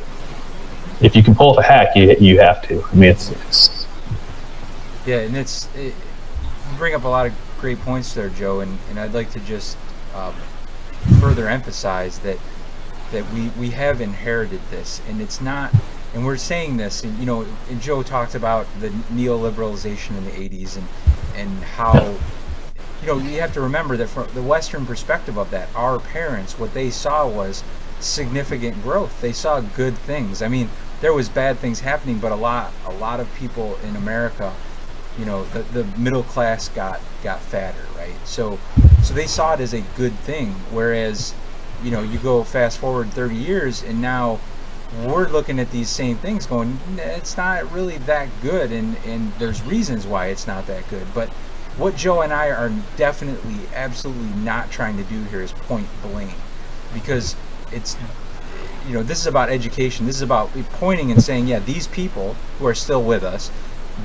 if you can pull off a hack, you have to. I mean, it's yeah, and you bring up a lot of great points there, Joe, and I'd like to just further emphasize that we have inherited this, and it's not, and we're saying this, and and Joe talked about the neoliberalization in the 80s and how you have to remember that from the Western perspective of that, our parents, what they saw was significant growth. They saw good things. I mean, there was bad things happening, but a lot of people in America, the middle class got fatter, right? So they saw it as a good thing. Whereas, you go fast forward 30 years, and now we're looking at these same things going, it's not really that good, and there's reasons why it's not that good. But what Joe and I are definitely, absolutely not trying to do here is point blame, because it's, this is about education. This is about pointing and saying, yeah, these people who are still with us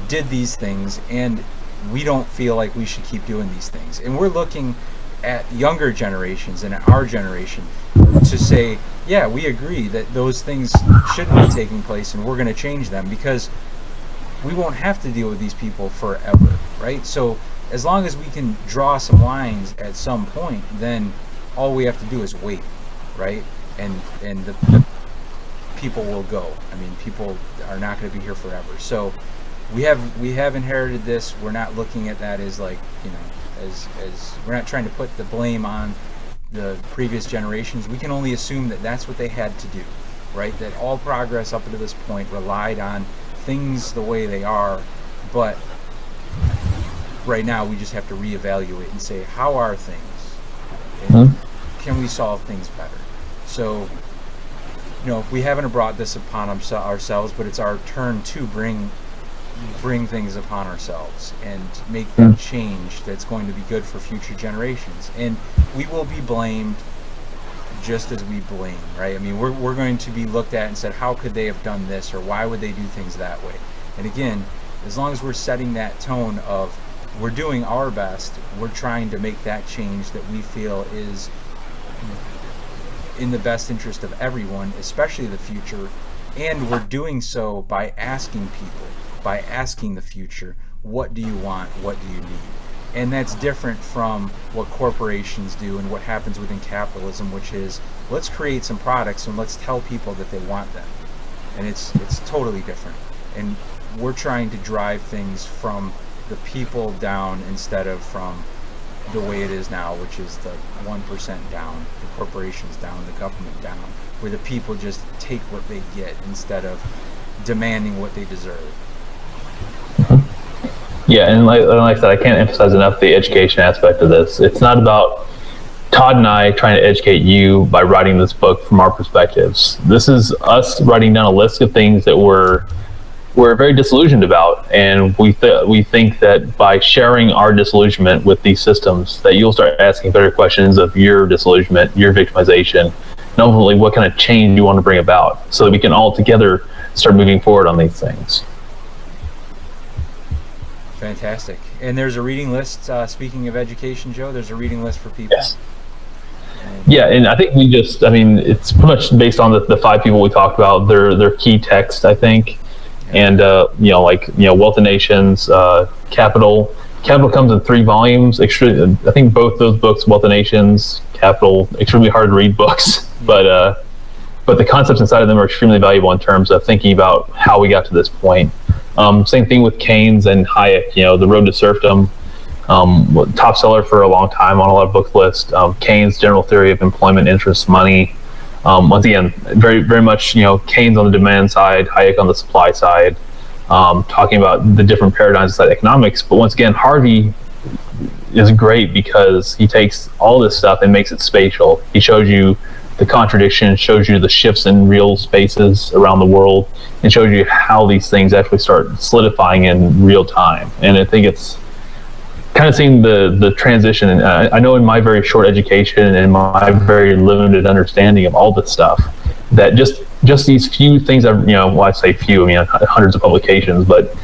did these things, and we don't feel like we should keep doing these things. And we're looking at younger generations and at our generation to say, yeah, we agree that those things shouldn't be taking place, and we're going to change them, because we won't have to deal with these people forever, right? So as long as we can draw some lines at some point, then all we have to do is wait, right? And the people will go. I mean, people are not going to be here forever. So we have inherited this. We're not looking at that as like, as we're not trying to put the blame on the previous generations. We can only assume that that's what they had to do, right? That all progress up to this point relied on things the way they are, but right now we just have to reevaluate and say, how are things, and can we solve things better? So we haven't brought this upon ourselves, but it's our turn to bring things upon ourselves and make that change that's going to be good for future generations. And we will be blamed just as we blame, right? I mean, we're going to be looked at and said, how could they have done this, or why would they do things that way? And again, as long as we're setting that tone of we're doing our best, we're trying to make that change that we feel is in the best interest of everyone, especially the future, and we're doing so by asking people, by asking the future, what do you want, what do you need? And that's different from what corporations do and what happens within capitalism, which is, let's create some products and let's tell people that they want them. And it's totally different. And we're trying to drive things from the people down instead of from the way it is now, which is the 1% down, the corporations down, the government down, where the people just take what they get instead of demanding what they deserve. Yeah, and like I said, I can't emphasize enough the education aspect of this. It's not about Todd and I trying to educate you by writing this book from our perspectives. This is us writing down a list of things that we're very disillusioned about, and we think that by sharing our disillusionment with these systems, that you'll start asking better questions of your disillusionment, your victimization, and ultimately what kind of change you want to bring about, so that we can all together start moving forward on these things. Fantastic. And there's a reading list, speaking of education, Joe, there's a reading list for people. Yes. Yeah, and I think it's pretty much based on the 5 people we talked about, their key text, I think. And Wealth of Nations, Capital comes in 3 volumes. I think both those books, Wealth of Nations, Capital, extremely hard to read books, but the concepts inside of them are extremely valuable in terms of thinking about how we got to this point. Same thing with Keynes and Hayek. The Road to Serfdom, top seller for a long time on a lot of book lists. Keynes' General Theory of Employment, Interest, Money. Once again, very, very much, Keynes on the demand side, Hayek on the supply side, talking about the different paradigms inside economics. But once again, Harvey is great because he takes all this stuff and makes it spatial. He shows you the contradiction, shows you the shifts in real spaces around the world, and shows you how these things actually start solidifying in real time. And I think it's kind of seeing the transition. And I know in my very short education and my very limited understanding of all this stuff, that just these few things I say few, hundreds of publications, but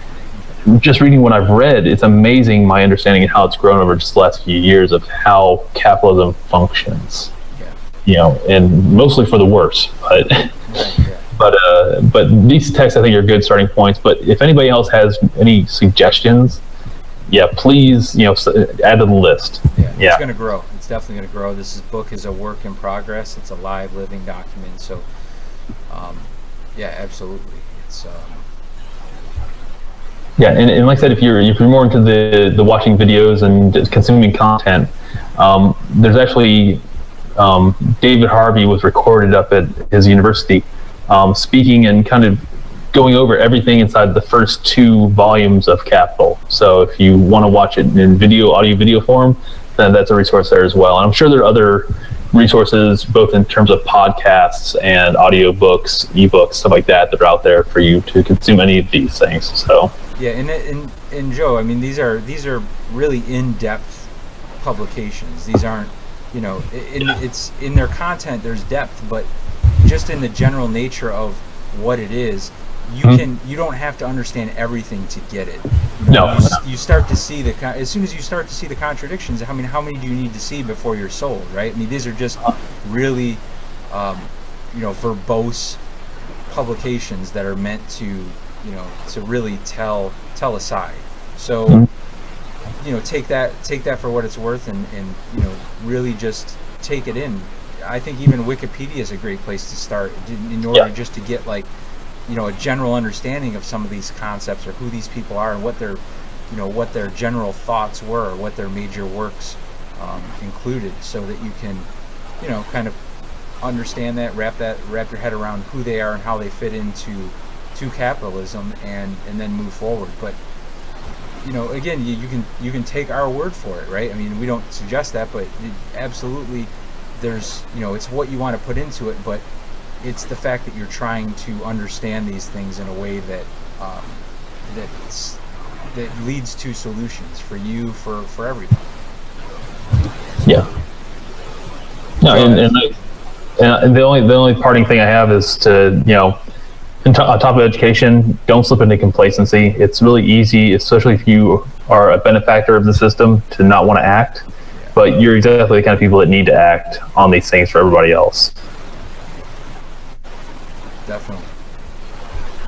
just reading what I've read, it's amazing my understanding of how it's grown over just the last few years of how capitalism functions. And mostly for the worse, but these texts I think are good starting points. But if anybody else has any suggestions, please add to the list. It's going to grow. It's definitely going to grow. This book is a work in progress. It's a live, living document. So, absolutely. It's and like I said, if you're more into the watching videos and consuming content, there's actually David Harvey was recorded up at his university, speaking and kind of going over everything inside the first 2 volumes of Capital. So if you want to watch it in audio video form, then that's a resource there as well. And I'm sure there are other resources, both in terms of podcasts and audio books, ebooks, stuff like that are out there for you to consume any of these things. So and Joe, these are really in-depth publications. These aren't, it's in their content there's depth, but just in the general nature of what it is, you don't have to understand everything to get it. You start to see as soon as you start to see the contradictions. How many do you need to see before you're sold, right? These are just really verbose publications that are meant to to really tell a side. So take that for what it's worth, and really just take it in. I think even Wikipedia is a great place to start in order just to get a general understanding of some of these concepts, or who these people are and what their general thoughts were, or what their major works included, so that you can kind of understand that, wrap your head around who they are and how they fit into capitalism, and then move forward. But again, you can take our word for it, right? We don't suggest that, but absolutely, there's it's what you want to put into it. But it's the fact that you're trying to understand these things in a way that that leads to solutions for you, for everybody. Yeah. No, and the only parting thing I have is to, on top of education, don't slip into complacency. It's really easy, especially if you are a benefactor of the system, to not want to act. Yeah. But you're exactly the kind of people that need to act on these things for everybody else. Definitely.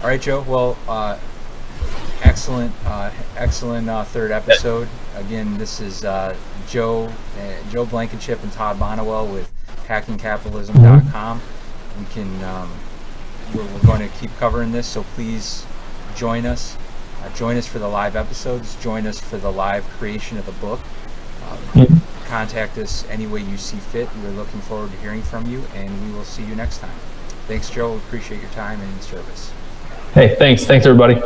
All right, Joe. Well, excellent third episode. Again, this is Joe Blankenship and Todd Bonowell with hackingcapitalism.com. We can we're going to keep covering this, so please join us. Join us for the live episodes. Join us for the live creation of the book. Contact us any way you see fit. We're looking forward to hearing from you, and we will see you next time. Thanks, Joe. Appreciate your time and service. Hey, thanks everybody.